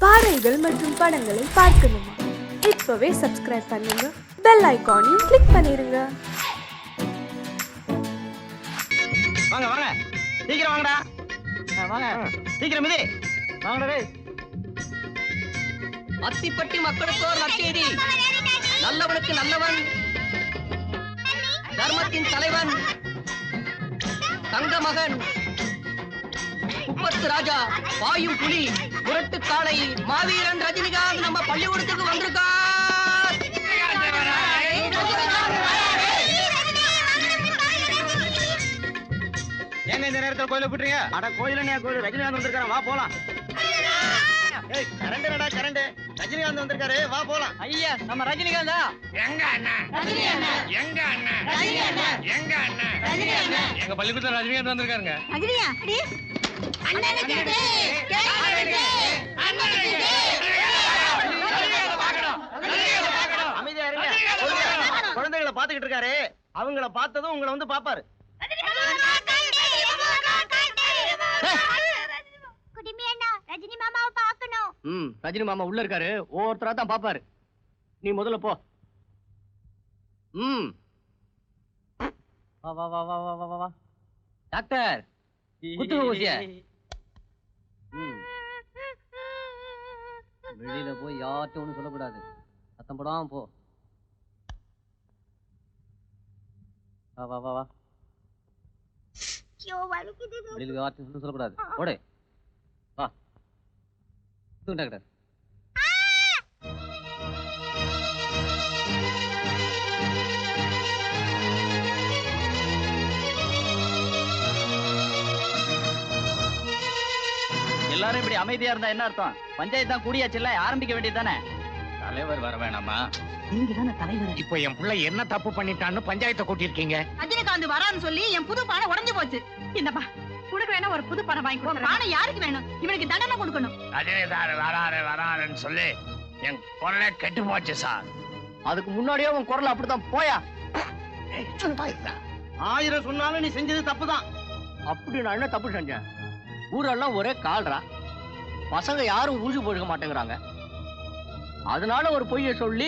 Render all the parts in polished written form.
பாடல்கள் மற்றும் படங்களை பார்க்கணுமா? இப்பவே சப்ஸ்கிரைப் பண்ணுங்க, பெல் ஐகானையும் கிளிக் பண்ணிருங்க. வாங்க வாங்க, சீக்கிரம் வாங்கடா. வாங்க சீக்கிரம் மிதி வாங்கடா. அத்திப்பட்டி மக்களுக்கு ஒரு நற்செய்தி. நல்லவனுக்கு நல்லவன், தர்மத்தின் தலைவன், தங்க மகன், குப்பத்து ராஜா, பாயும் புலி, புரட்டு காளை, மாவீரன் ரஜினிகாந்த் நம்ம பள்ளிக்கூடத்துக்கு வந்திருக்கார். ஏங்க இந்த நேரத்தில் கோயில போட்டுறீங்க? அட கோயில கோயில் ரஜினிகாந்த் வந்திருக்காரு, வா போலாம். கரண்ட் ரஜினிகாந்த் வந்திருக்காரு, வா போலாம். ஐயா நம்ம ரஜினிகாந்தா? எங்க அண்ணன்? எங்க அண்ணன்? எங்க அண்ணன்? எங்க பள்ளிக்கூடத்துல ரஜினிகாந்த் வந்திருக்காருங்க. அமைதியா இருங்க. குழந்தைகளை பாத்துக்கிட்டு இருக்காரு, அவங்கள பார்த்ததும் உங்களை வந்து பாப்பாரு. ரஜினி மாமா உள்ள இருக்காரு, ஒவ்வொருத்தரா தான் பாப்பாரு. நீ முதல்ல போ. வா வா வா வா வா வா வா. டாக்டர் குத்துங்க ஊசிய. வெளியில போய் யார்கிட்ட ஒண்ணும் சொல்லக்கூடாது, சத்தம் போடாம போ. வா வா வா வா. வெளியில யார்கிட்ட ஒண்ணும் சொல்லக்கூடாது, ஓடு. வா டாக்டர். எல்லாரும் இப்படி அமைதியா இருந்தா என்ன அர்த்தம்? பஞ்சாயத்து தான் கூடியாச்சுல்ல, ஆரம்பிக்க வேண்டியதுதானே? தலைவர் வர வேணாமா? நீங்க தானே தலைவர். இப்போ என் பிள்ளை என்ன தப்பு பண்ணிட்டான்னு பஞ்சாயத்தை கூட்டியிருக்கீங்க. ரஜினிகாந்த் வரான்னு சொல்லி என் புது பானை உடைஞ்சு போச்சு. இந்தப்பா உனக்கு வேணா ஒரு புது பானை வாங்கி கொடுங்க. பானை யாருக்கு வேணும்? இவனுக்கு தண்டனை கொடுக்கணும். ரஜினிகாந்த் வராருன்னு சொல்லி என் குரலே கெட்டு போச்சு சார். அதுக்கு முன்னாடியே உன் குரல் அப்படித்தான். போயா. 1000 சொன்னாலும் நீ செஞ்சது தப்புதான். அப்படி நான் என்ன தப்பு செஞ்சேன்? ஊரெல்லாம் ஒரே கால்ரா, பசங்க யாரும் ஊசி போட்டுக்க மாட்டேங்கிறாங்க. அதனால ஒரு பொய்ய சொல்லி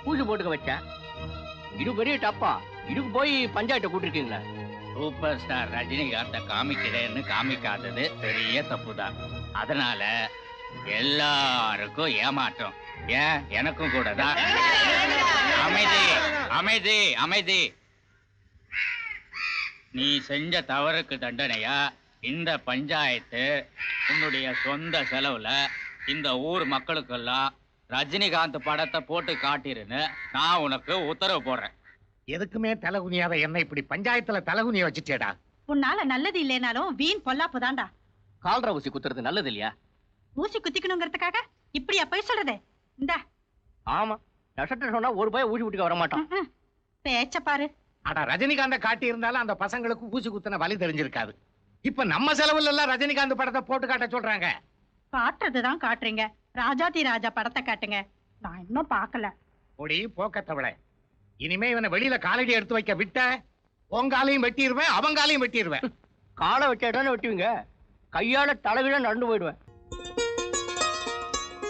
ஊசி போட்டுக்க வச்சேன். இது பெரிய டப்பா. இதுக்கு போய் பஞ்சாயத்தை கூட்டிருக்கீங்களே. சூப்பர் ஸ்டார் ரஜினிகாந்த காமிக்கிறேன்னு காமிக்காதது பெரிய தப்புதான். அதனால எல்லாருக்கும் ஏமாற்றம். ஏன் எனக்கும் கூட தான். அமைதி அமைதி அமைதி. நீ செஞ்ச தவறுக்கு தண்டனையா இந்த பஞ்சாயத்து உன்னுடைய சொந்த செலவுல இந்த ஊர் மக்களுக்கெல்லாம் ரஜினிகாந்த் படத்தை போட்டு காட்டிருன்னு நான் உனக்கு உத்தரவு போடுறேன். எதுக்குமே தலகுனியாத என்ன இப்படி பஞ்சாயத்துல தலகுனிய வச்சுட்டேடா. உன்னால நல்லது இல்லைனாலும் வீண் பொல்லாப்பு தான்டா. கால்ரா ஊசி குத்துறது நல்லது இல்லையா? ஊசி குத்திக்கணுங்கிறதுக்காக இப்படியா போய் சொல்றதே? இந்த ஆமா, நஷ்டம் சொன்னா ஒரு பய ஊசி விட்டுக்க வர மாட்டான். பேச்ச பாரு. அட ரஜினிகாந்த காட்டி இருந்தாலும் அந்த பசங்களுக்கு ஊசி குத்துன வழி தெரிஞ்சிருக்காது. இப்ப நம்ம செலவுல எல்லாம் ரஜினிகாந்த் படத்தை போட்டு காட்ட சொல்றாங்க. காட்டுறதுதான் காட்டுறீங்க. ராஜாதி ராஜா படத்தை காட்டுங்க. நான் இன்னும் பாக்கல. ஒடி போக்கத்தவள, இனிமே இவனை வெளியில காலடி எடுத்து வைக்க விட்ட உங்காலையும் வெட்டிடுவேன், அவங்காலையும் வெட்டிடுவேன். காலை வெட்டானே வெட்டுவீங்க, கையால தலைவிட நடந்து போயிடுவேன்.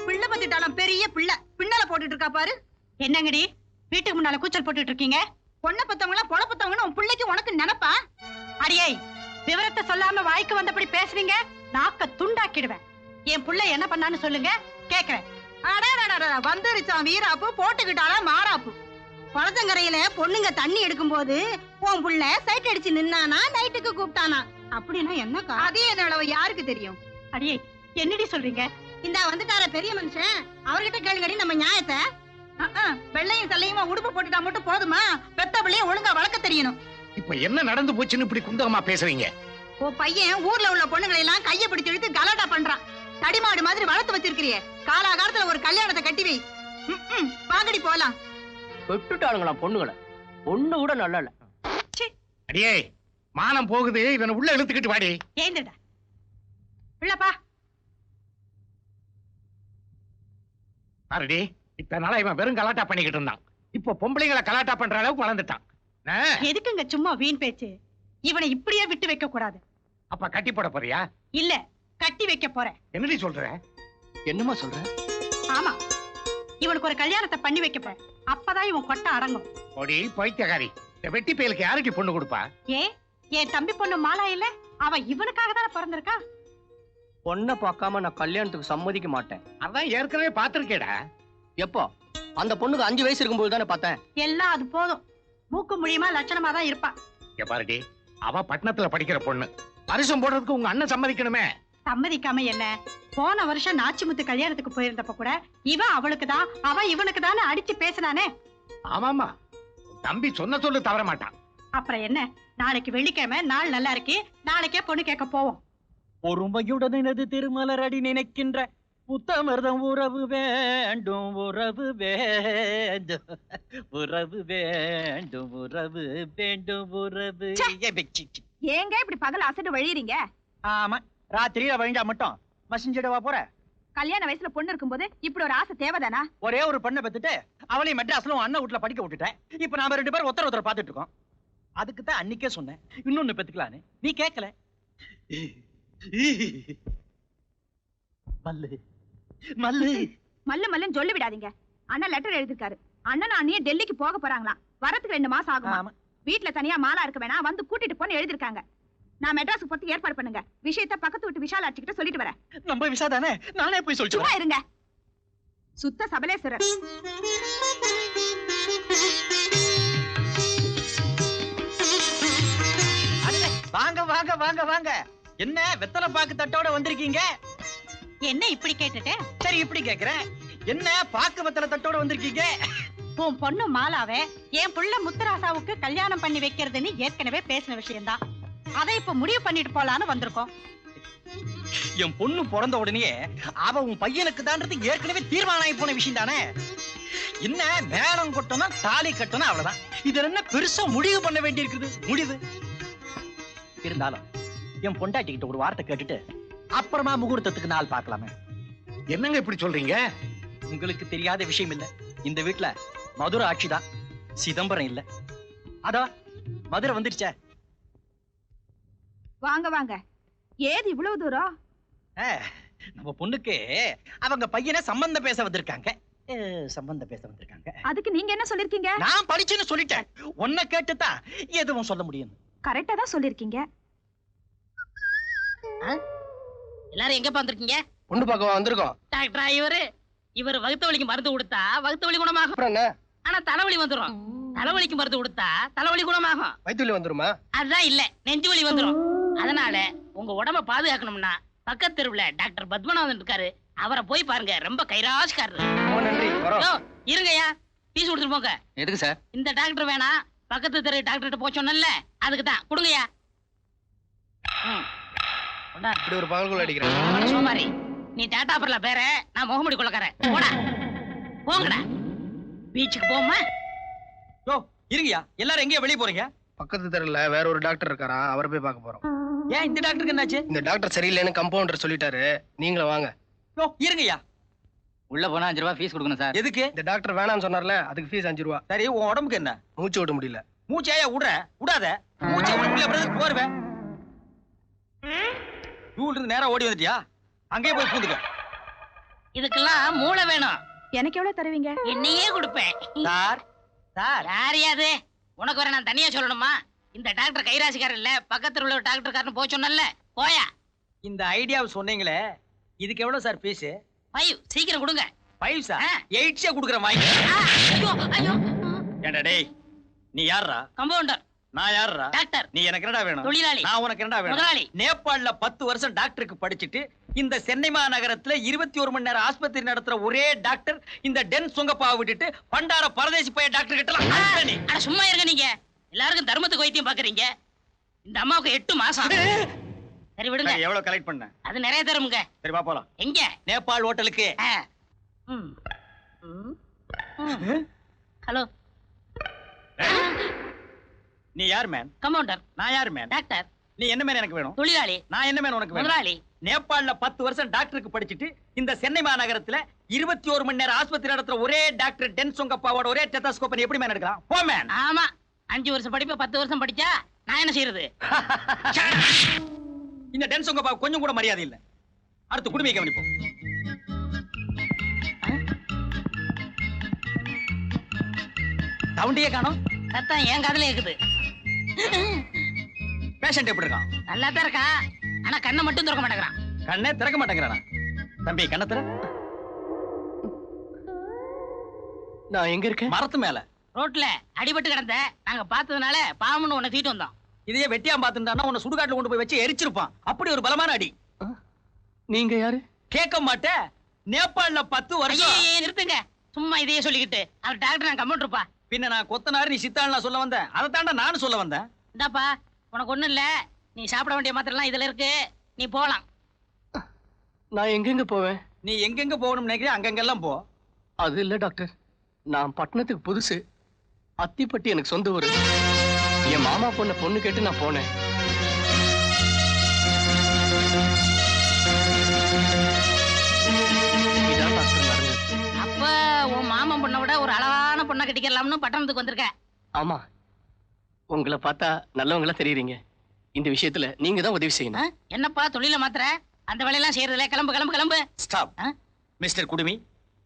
பிள்ளை பத்திட்டாலும் பெரிய பிள்ளை பின்னல போட்டுட்டு இருக்கா பாரு. என்னங்கடி வீட்டுக்கு முன்னால கூச்சல் போட்டுட்டு இருக்கீங்க? பொண்ணை பத்தவங்களா பொல பத்தவங்கன்னு உன் பிள்ளைக்கு உனக்கு நினைப்பா? அடியே, விவரத்தை சொல்லாம வாய்க்கு வந்தபடி பேசுறீங்க, நாக்க துண்டாக்கிடுவேன். என் புள்ள என்ன பண்ணான்னு சொல்லுங்க, கேக்குறேன். வந்துருச்சான் வீராப்பு, போட்டுக்கிட்டாளா மாறாப்பு. குளத்தங்கரையில பொண்ணுங்க தண்ணி எடுக்கும் போது உன் புள்ள சைட் அடிச்சு நின்னானா, நைட்டுக்கு கூப்பிட்டானா? அப்படின்னா என்ன? அதே அளவு யாருக்கு தெரியும்? அடியே என்னடி சொல்றீங்க? இந்த வந்துட்டார பெரிய மனுஷன், அவர்கிட்ட கேளுங்கடி நம்ம நியாயத்தை. வெள்ளையும் சல்லையுமா உடுப்பு போட்டுட்டா மட்டும் போதுமா? பெத்த பிள்ளைய ஒழுங்கா வளர்க்க தெரியணும். இப்ப என்ன நடந்து போச்சுன்னு இப்படி குந்தகமா பேசுறீங்க? உன் பையன் ஊர்ல உள்ள பொண்ணுங்களை எல்லாம் கைய பிடிச்சு இழுத்து கலாட்டா பண்றான். தடிமாடு மாதிரி வளர்த்து வச்சிருக்கிறியே, காலாகாலத்துல ஒரு கல்யாணத்தை கட்டி வை. வாங்கடி போலாம். வெட்டுட்டாளுங்களா பொண்ணுகளை? பொண்ணு கூட நல்லா இல்ல. அடியே, மானம் போகுது, இவனை உள்ள இழுத்துக்கிட்டு வாடி. ஏந்துடா பிள்ளப்பா. பாருடி, இத்தனை நாளா இவன் வெறும் கலாட்டா பண்ணிக்கிட்டு இருந்தான். இப்போ பொம்பளைங்களை கலாட்டா பண்ற அளவுக்கு வளர்ந்துட்டான். எதுக்குங்க சும்மா வீண் பேச்சு? இவனை இப்படியே விட்டு வைக்க கூடாது. அப்ப கட்டி போட போறியா? இல்ல, கட்டி வைக்க போறேன். என்னடி சொல்ற? என்னமா சொல்ற? ஆமா, இவனுக்கு ஒரு கல்யாணத்தை பண்ணி வைக்கப்ப அப்பதான் இவன் கொட்ட அடங்கும். ஒடி பைத்தியக்காரி, இந்த வெட்டி பயலுக்கு யாருக்கு பொண்ணு கொடுப்பா? என் தம்பி பொண்ணு மாலா இல்ல, அவ இவனுக்காக தானே பிறந்திருக்கா. பொண்ணை பார்க்காம நான் கல்யாணத்துக்கு சம்மதிக்க மாட்டேன். அதான் ஏற்கனவே பாத்திருக்கேடா. எப்போ? அந்த பொண்ணுக்கு 5 வயசு இருக்கும்போது தானே பார்த்தேன். எல்லாம் அது போதும். மூக்கு முடியுமா லட்சணமா தான் இருப்பா. இங்க பாருடி, அவ பட்டணத்துல படிக்கிற பொண்ணு. பரிசம் போடுறதுக்கு உங்க அண்ணன் சம்மதிக்கணுமே. சம்மதிக்காம என்ன? போன வருஷம் நாச்சிமுத்து கல்யாணத்துக்கு போயிருந்தப்ப கூட இவன் அவளுக்கு தான், அவன் இவனுக்கு தானே அடிச்சு பேசினானே. ஆமாமா, தம்பி சொன்ன சொல்லு தவற மாட்டான். அப்புறம் என்ன, நாளைக்கு வெள்ளிக்கிழமை, நாள் நல்லா இருக்கு, நாளைக்கே பொண்ணு கேட்க போவோம். பொறுமையுடன் எனது திருமலரடி நினைக்கின்ற புத்தமிர்தம் உறவு வேண்டும், உறவு வேண்டும், உறவு வேண்டும், உறவு வேண்டும், உறவு. ஏங்க இப்படி பகல் அசடு வழியறீங்க? ஆமா, ராத்திரியில வழிஞ்சா மட்டும் மசிஞ்சிடவா போற? கல்யாண வயசுல பொண்ணு இருக்கும்போது இப்படி ஒரு ஆசை தேவைதானா? ஒரே ஒரு பெண்ணை பெத்துட்டு அவளையும் மெட்ராஸ்ல உன் அண்ணன் வீட்டுல படிக்க விட்டுட்டேன். இப்ப நாம 2 பேரும் ஒருத்தர் பாத்துட்டு இருக்கோம். அதுக்கு தான் அன்னைக்கே சொன்னேன் இன்னொன்னு பெத்துக்கலான்னு. நீ கேட்கல. மல்லு மல்லு மல்லு மல்லுன்னு சொல்லி விடாதீங்க. அண்ணன் லெட்டர் எழுதிருக்காரு. அண்ணன் அண்ணியே டெல்லிக்கு போக போறாங்களாம். வரதுக்கு 2 மாசம் ஆகுமா. ஆமா. வீட்டுல தனியா மாலா இருக்க வேணா, வந்து கூட்டிட்டு போன்னு எழுதிருக்காங்க. நான் மெட்ராஸுக்கு போறதுக்கு ஏற்பாடு பண்ணுங்க. விஷயத்த பக்கத்து வீட்டு விஷால் ஆட்சிக்கிட்ட சொல்லிட்டு வரேன். நம்ம விசா தானே, நானே போய் சொல்லிட்டு சும்மா இருங்க. சுத்த சபலேஸ்வரர். வாங்க வாங்க வாங்க வாங்க. என்ன வெத்தலை பாக்கு தட்டோட வந்திருக்கீங்க? என்ன இப்படி கேட்டுட்டு? சரி இப்படி கேக்குறேன், என்ன பாக்கு வெத்தலை தட்டோட வந்திருக்கீங்க? உன் பொண்ணு மாலாவே என் புள்ள முத்துராசாவுக்கு கல்யாணம் பண்ணி வைக்கிறதுன்னு ஏற்கனவே பேசின விஷயம்தான். அதை இப்ப முடிவு பண்ணிட்டு போலான்னு வந்திருக்கோம். என் பொண்ணு பிறந்த உடனே அவ உன் பையனுக்கு தான்றது ஏற்கனவே தீர்மானம் ஆகி போன விஷயம் தானே. என்ன மேளம் கொட்டணும் தாலி கட்டணும் அவ்வளவுதான். இதுல என்ன பெருசா முடிவு பண்ண வேண்டி இருக்குது? முடிவு இருந்தாலும் என் பொண்டாட்டிக்கிட்ட ஒரு வார்த்தை கேட்டுட்டு அப்புறமா முகூர்த்தத்துக்கு நாள் பார்க்கலாமே. என்னங்க இப்படி சொல்றீங்க? உங்களுக்கு தெரியாத விஷயம் இல்ல, இந்த வீட்டுல மதுரை ஆட்சிதான், சிதம்பரம் இல்ல. அதான் மதுரை வந்துருச்சே. வாங்க வாங்க. ஏது இவ்வளவு தூரம்? நம்ம பொண்ணுக்கு அவங்க பையனை சம்பந்தம் பேச வந்திருக்காங்க. சம்பந்தம் பேச வந்திருக்காங்க. அதுக்கு நீங்க என்ன சொல்லிருக்கீங்க? நான் படிச்சுன்னு சொல்லிட்டேன். உன்னை கேட்டுதான் எதுவும் சொல்ல முடியும். கரெக்டா தான் சொல்லிருக்கீங்க. எல்லாரும் எங்க பாந்துருக்கீங்க? பொண்ணு பார்க்க வந்திருக்கோம். டாக்டரா இவர் வகுத்த வலிக்கு மருந்து கொடுத்தா வகுத்த வலி குணமாகும். அப்புறம் என்ன? ஆனா தலைவலி வந்துரும். தலைவலிக்கு மருந்து கொடுத்தா தலைவலி குணமாகும். வயிற்று வலி வந்துருமா? அதுதான் இல்ல, நெஞ்சு வலி வந்துரும். அதனால உங்க உடம்ப பாதுகாக்கணும்னா பக்கத்து தெருவுல டாக்டர் பத்மநாதன் இருக்காரு, அவரை போய் பாருங்க. ரொம்ப கைராசிக்காரரு. நன்றி, வரோம். யோ, இருங்கய்யா, பீஸ் கொடுத்துட்டு போங்க. எதுக்கு சார்? இந்த டாக்டர் வேணாம், பக்கத்து தெரு டாக்டர்கிட்ட போய் சொன்னல, அதுக்கு தான். கொடுங்கய்யா. இப்படி ஒரு பகல்குள்ள அடிக்கிறேன். சோமாரி, நீ டாடா பர்ல பேர, நான் முகமடி கொள்ளக்காரன். போடா போங்கடா. பீச்சுக்கு போமா? யோ இருங்கயா, எல்லாரும் எங்கேயா வெளியே போறீங்க? பக்கத்து தெருல வேற ஒரு டாக்டர் இருக்காரா, அவரை போய் பார்க்க போறோம். ஏன் இந்த டாக்டருக்கு என்னாச்சு? இந்த டாக்டர் சரியில்லைன்னு கம்பவுண்டர் சொல்லிட்டாரு, நீங்களும் வாங்க. யோ இருங்கயா. உள்ள போனா 5 ரூபாய் ஃபீஸ் கொடுக்கணும் சார். எதுக்கு? இந்த டாக்டர் வேணாம்னு சொன்னார்ல, அதுக்கு ஃபீஸ் 5 ரூபா. சரி, உன் உடம்புக்கு என்ன? மூச்சு விட முடியல. மூச்சையா விடுற? விடாத. மூச்சை விட பிரதர் போறவே. ரூல் இருந்து நேரா ஓடி வந்துட்டியா? அங்கேயே போய் பூந்துக்க. இதுக்கெல்லாம் மூளை வேணும். எனக்கு எவ்வளவு தருவீங்க? என்னையே கொடுப்பேன். சார் சார் யாரையாது உனக்கு வர நான் தனியா சொல்லணுமா? இந்த டாக்டர் கைராசிக்காரர் இல்ல, பக்கத்துல உள்ள டாக்டர்காரன் போய் சொன்னல. போயா. இந்த ஐடியாவை சொன்னீங்களே, இதுக்கு எவ்வளவு சார் ஃபீஸ்? 5 சீக்கிரம் கொடுங்க. 5 சார்? 8 கொடுக்குற வாங்கி. ஐயோ ஐயோ. ஏண்டா டேய், நீ யாரா? கம்பவுண்டர். நான் யாரா? டாக்டர். நீ எனக்கு என்னடா வேணும்? தொழிலாளி. நான் உனக்கு என்னடா வேணும்? முதலாளி. நேபாள்ல 10 வருஷம் டாக்டருக்கு படிச்சிட்டு இந்த சென்னை மாநகரத்துல 21 மணி நேரம் ஆஸ்பத்திரி நடத்துற ஒரே டாக்டர் இந்த டென் சுங்கப்பாவை விட்டுட்டு பண்டார பரதேசி போய் டாக்டர் கிட்ட நீ. அட சும்மா இருங்க நீங்க. எல்லாருக்கும் தர்மத்துக்கு வைத்தியம் பாக்குறீங்க. இந்த அம்மாவுக்கு 8 மாசம். சரி விடுங்க. எவ்வளவு கலெக்ட் பண்ண? அது நிறைய தருமுங்க. சரி வா போலாம். எங்க? நேபாள் ஹோட்டலுக்கு. ஹலோ. நீ யார் மேன்? கம்பவுண்டர். நான் யார் மேன்? டாக்டர். நீ என்ன மேன் எனக்கு வேணும்? தொழிலாளி. நான் என்ன மேன் உனக்கு வேணும்? முதலாளி. நேபாள்ல 10 வருஷம் டாக்டருக்கு படிச்சிட்டு இந்த சென்னை மாநகரத்துல 21 மணி நேரம் ஆஸ்பத்திரி நடத்துற ஒரே டாக்டர் டென் சுங்கப்பாவோட ஒரே டெத்தாஸ்கோப் எப்படி மேன் எடுக்கலாம்? போ மேன். ஆமா, 5 வருஷம் படிப்பு 10 வருஷம் படிச்சா நான் என்ன செய்யறது? இந்த டென் சுங்கப்பா கொஞ்சம் கூட மரியாதை இல்ல. அடுத்து குடுமையை கவனிப்போம். சவுண்டியே காணோம். சத்தம் என் காதுல இருக்குது. பேஷண்ட் எப்படி இருக்கான்? நல்லா தான் இருக்கான், ஆனா கண்ணை மட்டும் திறக்க மாட்டேங்கிறான். கண்ணே திறக்க மாட்டேங்கிறானா? தம்பி கண்ணை திற. நான் எங்க இருக்கேன்? மரத்து மேல. ரோட்ல அடிபட்டு கிடந்த நாங்க பார்த்ததுனால பாவம்னு உன்னை தூக்கிட்டு வந்தோம். இதையே வெட்டியா பாத்துட்டானா உன்னை சுடுகாட்டுல கொண்டு போய் வச்சு எரிச்சிருப்பான். அப்படி ஒரு பலமான அடி. நீங்க யாரு? கேட்க மாட்டேன். நேபாள்ல 10 வருஷம். ஐயே, நிறுத்துங்க. சும்மா இதையே சொல்லிக்கிட்டு அவர் டாக்டர் நான் கம்ப்யூட்டர்ப்பா. பின்ன நான் கொத்தனாரு, நீ சித்தாள் நான் சொல்ல வந்தேன். அதை தாண்டா நானும் சொல்ல வந்தேன். இந்தாப்பா, உனக்கு ஒண்ணும் இல்ல, நீ சாப்பிட வேண்டிய மாத்திரலாம் இதுல இருக்கு, நீ போலாம். நான் எங்கெங்க போவேன்? நீ எங்கெங்க போகணும்னு நினைக்கிறேன் அங்கங்கெல்லாம் போ. அது இல்ல டாக்டர், நான் பட்டணத்துக்கு புதுசு. அத்திப்பட்டி எனக்கு சொந்த ஊரு. என் மாமா பொண்ணு கேட்டு நான் போனேன். இதான் டாக்டர் நடந்தது. அப்ப உன் மாமன் பொண்ணை விட ஒரு அழகான பொண்ணை கட்டிக்கலாம்னு பட்டணத்துக்கு வந்திருக்க. ஆமா, உங்களை பார்த்தா நல்லவங்களா தெரியுறீங்க. இந்த விஷயத்துல நீங்க தான் உதவி செய்யணும். என்னப்பா தொழில மாத்திர, அந்த வேலையெல்லாம் செய்யறதுல கிளம்பு கிளம்பு கிளம்பு. ஸ்டாப். மிஸ்டர் குடுமி,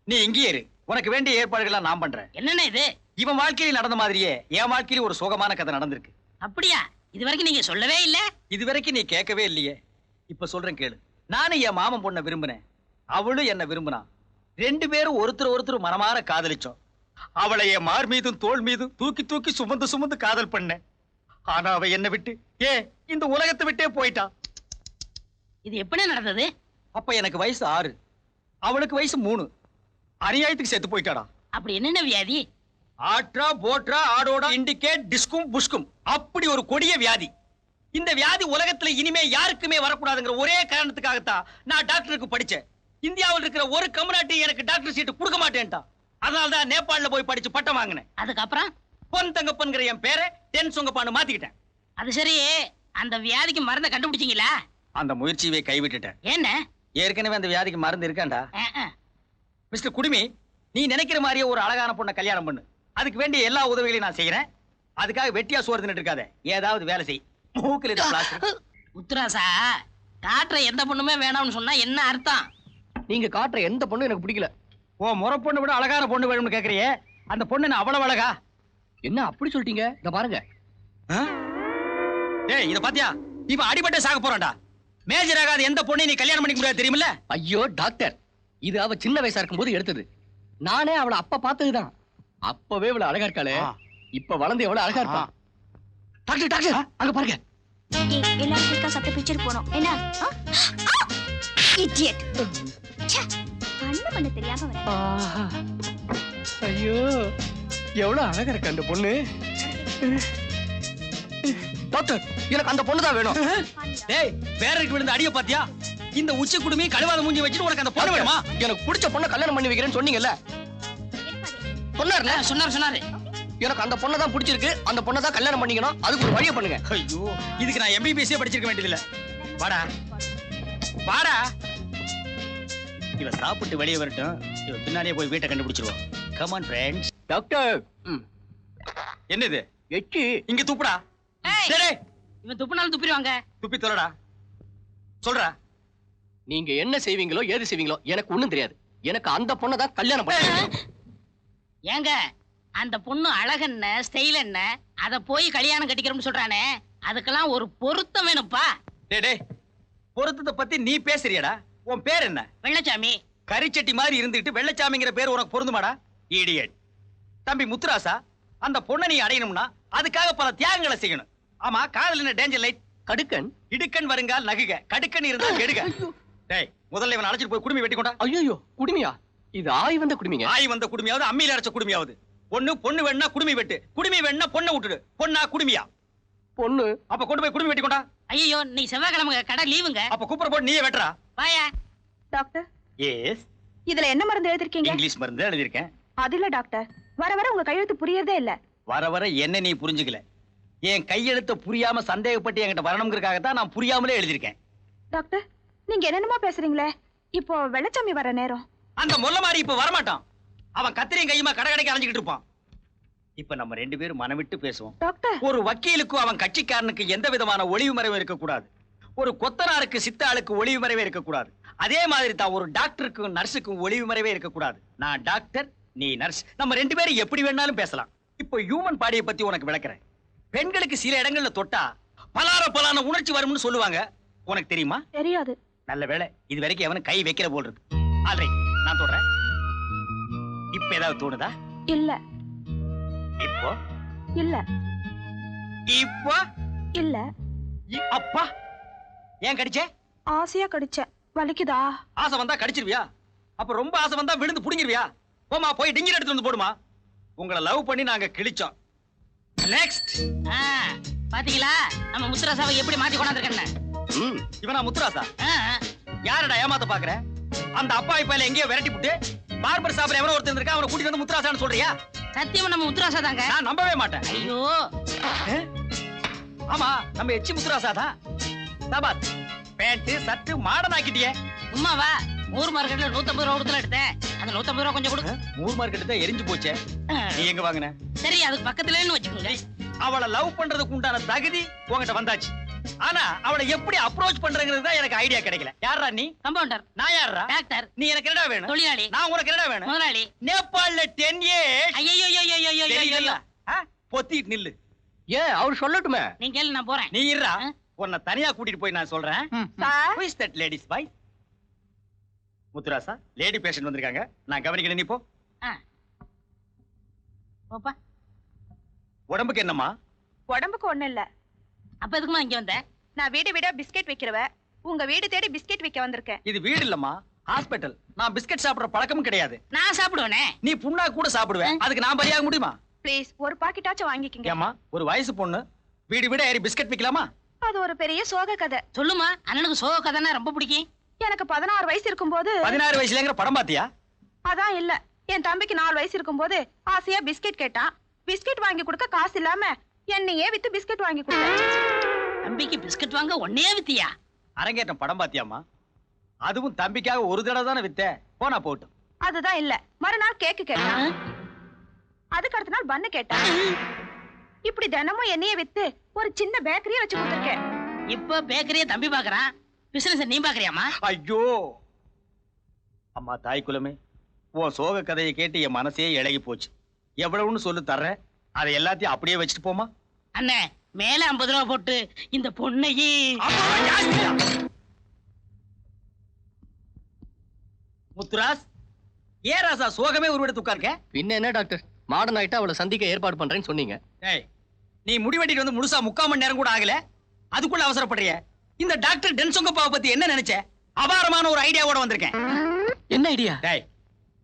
நீ இங்கேயே இரு. உனக்கு வேண்டிய ஏற்பாடுகளை நான் பண்றேன். என்னென்ன இது? இவன் வாழ்க்கையில் நடந்த மாதிரியே என் வாழ்க்கையில ஒரு சோகமான கதை நடந்திருக்கு. அப்படியா? இது வரைக்கும் நீங்க சொல்லவே இல்ல. இதுவரைக்கும் நீ கேட்கவே இல்லையே. இப்ப சொல்றேன் கேளு. நானும் என் மாமன் பொண்ணை விரும்பினேன், அவளும் என்ன விரும்பினா. 2 பேரும் ஒருத்தர் மனமாற காதலிச்சோம். அவளை என் மார் மீதும் தோள் மீதும் தூக்கி தூக்கி சுமந்து காதல் பண்ணேன். ஆனா அவ என்ன விட்டு இந்த உலகத்தை விட்டே போயிட்டான். இது எப்படி நடந்தது? அப்ப எனக்கு வயசு 6, அவளுக்கு வயசு 3. அநியாயத்துக்கு செத்து போயிட்டாடா. அப்படி என்னென்ன வியாதி? ஆட்ரா போட்ரா ஆடோடா இண்டிகேட் டிஸ்கும் புஷ்கும், அப்படி ஒரு கொடிய வியாதி. இந்த வியாதி உலகத்துல இனிமே யாருக்குமே வரக்கூடாதுங்கிற ஒரே காரணத்துக்காகத்தான் நான் டாக்டருக்கு படிச்சேன். இந்தியாவில் இருக்கிற ஒரு கம்யூனிட்டி எனக்கு டாக்டர் சீட்டு கொடுக்க மாட்டேன்டா. அதனாலதான் நேபாள்ல போய் படிச்சு பட்டம் வாங்கினேன். அதுக்கப்புறம் பொன் தங்கப்பன்கிற என் பேரை தென் சொங்கப்பான்னு மாத்திக்கிட்டேன். அது சரி, அந்த வியாதிக்கு மருந்தை கண்டுபிடிச்சீங்களா? அந்த முயற்சியை கைவிட்டுட்டேன். என்ன? ஏற்கனவே அந்த வியாதிக்கு மருந்து இருக்காண்டா. மிஸ்டர் குடுமி, நீ நினைக்கிற மாதிரியே ஒரு அழகான பொண்ணை கல்யாணம் பண்ணு. அதுக்கு வேண்டிய எல்லா உதவிகளையும் நான் செய்யறேன். அதுக்காக வெட்டியா சோறு தின்னுட்டு இருக்காத, ஏதாவது வேலை செய். மூக்கில் இதை பிளாஸ்டிக். உத்தராசா, காட்டுற எந்த பொண்ணுமே வேணாம்னு சொன்னா என்ன அர்த்தம்? நீங்க காட்டுற எந்த பொண்ணும் எனக்கு பிடிக்கல. ஓ, முறை பொண்ணு விட அழகான பொண்ணு வேணும்னு கேக்குறியே, அந்த பொண்ணு நான் அவ்வளவு அழகா? என்ன அப்படி சொல்லிட்டீங்க? இத பாருங்க. டேய், இத பாத்தியா? இவன் அடிபட்ட சாக போறான்டா. மேஜர் ஆகாத எந்த பொண்ணை நீ கல்யாணம் பண்ணிக்க முடியாது தெரியுமில்ல? ஐயோ டாக்டர், இது அவ சின்ன வயசா இருக்கும்போது எடுத்தது. நானே அவளை அப்ப பார்த்ததுதான். அப்பவே இவ்வளவு அழகா இருக்காளே, இப்ப வளர்ந்து எவ்வளவு அழகா இருப்பா. டாக்டர் டாக்டர், அங்க பாருங்க. எல்லாரும் கேட்க சத்த பிக்சர் போனோம். என்ன இடியட், கண்ணு பண்ண தெரியாம வர. ஐயோ, எவ்வளவு அழகா இருக்கு அந்த பொண்ணு. டாக்டர், எனக்கு அந்த பொண்ணு தான் வேணும். டேய், பேரருக்கு விழுந்த அடிய பாத்தியா? இந்த உச்சி குடுமி கழுவாத மூஞ்சி வச்சிட்டு உனக்கு அந்த பொண்ணு வேணுமா? எனக்கு பிடிச்ச பொண்ணை கல்யாணம் பண்ணி வைக்கிறேன்னு சொன்னீங்கல்ல? சொன்னார்ல? சொன்னாரு. எனக்கு அந்த பொண்ணை தான் பிடிச்சிருக்கு, அந்த பொண்ணை தான் கல்யாணம் பண்ணிக்கணும். அதுக்கு ஒரு வழியை பண்ணுங்க. ஐயோ, இதுக்கு நான் MBBS படிச்சிருக்க வேண்டியதில்ல. வாடா வாடா. இவ சாப்பிட்டு வெளியே வரட்டும், இவ பின்னாடியே போய் வீட்டை கண்டுபிடிச்சிருவோம். Come on friends. டாக்டர், என்னது? எச்சி இங்க துப்புடா. ஏய், சரி, இவன் துப்புனாலும் துப்பிடுவாங்க. துப்பி தொலைடா. சொல்றா. நீங்க என்ன செய்வீங்களோ ஏது செய்வீங்களோ எனக்கு ஒண்ணும் தெரியாது. எனக்கு அந்த பொண்ணை தான் கல்யாணம் பண்ண. ஏங்க, அந்த பொண்ணு அழகென்ன ஸ்டைல் என்ன, அத போய் கல்யாணம் கட்டிக்கிறோம்னு சொல்றானே, அதுக்கெல்லாம் ஒரு பொருத்தம் வேணும்ப்பா. டேய், பொருத்தத்தை பத்தி நீ பேசுறியடா. உன் பேர் என்ன? வெள்ளச்சாமி. கரிச்சட்டி மாதிரி இருந்துட்டு வெள்ளச்சாமிங்கிற பேர் உனக்கு பொருந்துமாடா? இடியட். தம்பி முத்துராசா, அந்த பொண்ணை நீ அடையணும்னா அதுக்காக பல தியாகங்களை செய்யணும். ஆமா, காதல் என்ன டேஞ்சர் லைட்? கடுக்கன் இடுக்கன் வருங்கால் நகுக, கடுக்கன் இருந்தால் கெடுக. டேய், முதல்ல இவன் அழைச்சிட்டு போய் குடுமி வெட்டி கொண்டா. ஐயோ, குடுமியா? இது ஆய் வந்த குடுமிங்க. ஆய் வந்த குடுமியாவது அம்மியில அரைச்ச குடுமியாவது. பொண்ணு வேணா குடுமி வெட்டு, குடுமி வேணா பொண்ணை விட்டுடு. பொண்ணா குடுமியா? பொண்ணு. அப்ப கொண்டு போய் குடுமி வெட்டி கொண்டா. ஐயோ, நீ செவ்வாய்க்கிழமை கடை லீவுங்க. அப்ப குப்புற போட்டு நீயே வெட்டுறா. வாயா. டாக்டர், எஸ், இதுல என்ன மருந்து எழுதிருக்கீங்க? இங்கிலீஷ் மருந்து எழுதியிருக்கேன். அது இல்ல டாக்டர், வர வர உங்க கையெழுத்து புரியறதே இல்ல. வர வர என்ன நீ புரிஞ்சுக்கல. என் கையெழுத்த புரியாம சந்தேகப்பட்டு என்கிட்ட வரணுங்கிறதுக்காகத்தான் நான் புரியாமலே எழுதியிருக்கேன். டாக்டர், நீங்க என்னென்னமோ பேசுறீங்களே. இப்போ வெள்ளச்சாமி வர நேரம். அந்த முல்ல மாதிரி இப்ப வரமாட்டான். அவன் கத்திரியும் கையுமா கடை கடைக்கு அரைஞ்சுக்கிட்டு இருப்பான். இப்ப நம்ம 2 பேரும் மனம் விட்டு பேசுவோம். டாக்டர், ஒரு வக்கீலுக்கும் அவன் கட்சிக்காரனுக்கு எந்த விதமான ஒளிவு மறைவும் இருக்கக்கூடாது. ஒரு கொத்தனாருக்கு சித்தாளுக்கு ஒளிவு மறைவே இருக்கக்கூடாது. அதே மாதிரி தான் ஒரு டாக்டருக்கும் நர்ஸுக்கும் ஒளிவு மறைவே இருக்கக்கூடாது. நான் டாக்டர், நீ நர்ஸ். நம்ம 2 பேரும் எப்படி வேணாலும் பேசலாம். இப்போ ஹியூமன் பாடியை பத்தி உனக்கு விளக்குறேன். பெண்களுக்கு சில இடங்கள்ல தொட்டா பலான உணர்ச்சி வரும்னு சொல்லுவாங்க. உனக்கு தெரியுமா? தெரியாது. நல்ல வேளை இது வரைக்கும் எவனும் கை வைக்கிற போல் இருக்கு. ஆல்ரைட், நான் தொடுறேன். இப்ப ஏதாவது தோணுதா? இல்ல. இப்போ இல்ல. இப்போ இல்ல. அப்பா, ஏன் கடிச்சே? ஆசையா கடிச்ச. வலிக்குதா? ஆசை வந்தா கடிச்சிருவியா? அப்ப ரொம்ப ஆசை வந்தா விழுந்து புடிங்கிருவியா? போமா, போய் டிங்கர் எடுத்து வந்து போடுமா. உங்களை லவ் பண்ணி நாங்க கிழிச்சோம். நெக்ஸ்ட். பாத்தீங்களா நம்ம முத்துராசாவை எப்படி மாத்தி கொண்டாந்துருக்கேன்னு? இவனா முத்துராசா? யாரடா ஏமாத்த பாக்குற? அந்த அப்பா இப்ப எங்கேயோ விரட்டி விட்டு பார்பர் சாப்பிட எவனோ ஒருத்தர் இருக்கா, அவனை கூட்டிட்டு வந்து முத்துராசான்னு சொல்றியா? சத்தியமா நம்ம முத்துராசா தாங்க. நான் நம்பவே மாட்டேன். ஐயோ, ஆமா, நம்ம எச்சி முத்துராசா தான். சபாத், பேண்ட் சட்டு மாடர்ன் ஆக்கிட்டியே. உமாவா? ஊர் மார்க்கெட்ல 150 ரூபா கொடுத்துல எடுத்தேன். அந்த 150 ரூபா கொஞ்சம் கொடு. ஊர் மார்க்கெட் தான் எரிஞ்சு போச்சே. நீ எங்க வாங்குன? சரி, அதுக்கு பக்கத்துலன்னு வச்சுக்கோங்க. அவளை லவ் பண்றதுக்கு உண்டான தகுதி உன்கிட்ட வந்தாச்சு. ஆனா அவளை எப்படி அப்ரோச் பண்றங்கிறது தான் எனக்கு ஐடியா கிடைக்கல. யாரா நீ? கம்பவுண்டர். நான் யாரா? டாக்டர். நீ எனக்கு என்னடா வேணும்? தொழிலாளி. நான் உனக்கு என்னடா வேணும்? முதலாளி. நேபாள்ல 10 இயர்ஸ். ஐயோ, பொத்திட்டு நில்லு. ஏன் அவர் சொல்லட்டுமே? நீங்க கேளு, நான் போறேன். நீ இருடா, உன்னை தனியா கூட்டிட்டு போய் நான் சொல்றேன். Who is that ladies boy? Muthurasa, lady patient வந்திருக்காங்க, நான் கவனிக்கிறேன். நீ போ. போப்பா. உடம்புக்கு என்னம்மா? உடம்புக்கு ஒண்ணு இல்ல. அப்ப எதுக்குமா இங்க வந்த? நான் வீடு வீடா பிஸ்கெட் வைக்கிறவ. உங்க வீடு தேடி பிஸ்கெட் வைக்க வந்திருக்கேன். இது வீடு இல்லம்மா, ஹாஸ்பிடல். நான் பிஸ்கட் சாப்பிடுற பழக்கமும் கிடையாது. நான் சாப்பிடுவேனே. நீ புண்ணா கூட சாப்பிடுவேன், அதுக்கு நான் பலியாக முடியுமா? ப்ளீஸ் ஒரு பாக்கெட்டாச்சும் வாங்கிக்கங்க. ஏம்மா, ஒரு வயசு பொண்ணு வீடு வீடா ஏறி பிஸ்கட் விக்கலாமா? அது ஒரு பெரிய சோக கதை. சொல்லுமா, அண்ணனுக்கு சோக கதைனா ரொம்ப பிடிக்கும். எனக்கு 16 வயசு இருக்கும்போது. 16 வயசுலங்கிற படம் பாத்தியா? அதான் இல்ல. என் தம்பிக்கு 4 வயசு இருக்கும்போது ஆசையா பிஸ்கெட் கேட்டான். பிஸ்கெட் வாங்கி கொடுக்க காசு இல்லாம என்னையே வித்து பிஸ்கெட் வாங்கி கொடுத்தேன். தம்பிக்கு பிஸ்கட் வாங்க ஒன்னே வித்தியா? அரங்கேற்றம் படம் பாத்தியாமா? அதுவும் தம்பிக்காக ஒரு தடவை தானே வித்த, போனா போட்டும். அதுதான் இல்ல. மறுநாள் கேக்கு கேட்டான். அதுக்கு அடுத்த நாள் பன்னு கேட்டான். இப்படி தினமும் என்னையே வித்து ஒரு சின்ன பேக்கரியை வச்சு கொடுத்துருக்கேன். இப்ப பேக்கரியை தம்பி பாக்குறான், பிசினஸ் நீ பாக்குறியாமா? ஐயோ அம்மா, தாய் குலமே, உன் சோக கதையை கேட்டு என் மனசே இழகி போச்சு. எவ்வளவுன்னு சொல்லு தர்றேன், அதை எல்லாத்தையும் அப்படியே வச்சுட்டு போமா. அண்ணே, மேல 50 ரூபா போட்டு இந்த பொண்ணையே. முத்துராஸ், ஏ ராசா சோகமே உருவெடுத்து உட்கார்க்க. பின்ன என்ன டாக்டர், மாடர்ன் ஆயிட்டா அவளை சந்திக்க ஏற்பாடு பண்றேன்னு சொன்னீங்க. ஏய், நீ முடிவெட்டிட்டு வந்து முழுசா 3/4 மணி நேரம் கூட ஆகல, அதுக்குள்ள அவசரப்படுறிய. இந்த டாக்டர் டென்சொங்கப்பாவை பத்தி என்ன நினைச்ச? அபாரமான ஒரு ஐடியாவோட வந்திருக்கேன். என்ன ஐடியா? டேய்,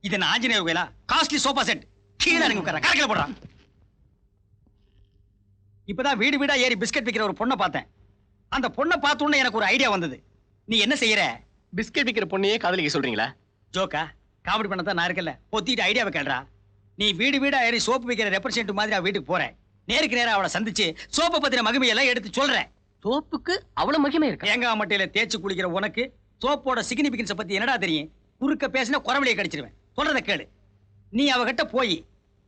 இது நான் ஆஞ்சநேயர் கோயிலா? காஸ்ட்லி சோஃபா செட் கீழே இறங்கி உட்கார, கரக்கில போடுறான். இப்பதான் வீடு வீடா ஏறி பிஸ்கட் விக்கிற ஒரு பொண்ணை பார்த்தேன். அந்த பொண்ணை பார்த்த உடனே எனக்கு ஒரு ஐடியா வந்தது. நீ என்ன செய்யற? பிஸ்கெட் விக்கிற பொண்ணையே காதலிக்க சொல்றீங்களா? ஜோக்கா, காமெடி பண்ணதான் நான் இருக்கல. பொத்திட்டு ஐடியாவை கேள்றா. நீ வீடு வீடா ஏறி சோப்பு விக்கிற ரெப்ரசன்ட் மாதிரி அவ வீட்டுக்கு போறேன். நேருக்கு நேரா அவளை சந்திச்சு சோப்பை பத்தின மகிமையெல்லாம் எடுத்து சொல்றேன். சோப்புக்கு அவ்வளவு மகிமை இருக்கு? தேங்காய் மட்டையில தேய்ச்சி குளிக்கிற உனக்கு சோப்போட சிக்னிபிகன்ஸ் பத்தி என்னடா தெரியும்? குறுக்க பேசினா குறவழியை கடிச்சிருவேன். சொல்றத கேளு. நீ அவகிட்ட போய்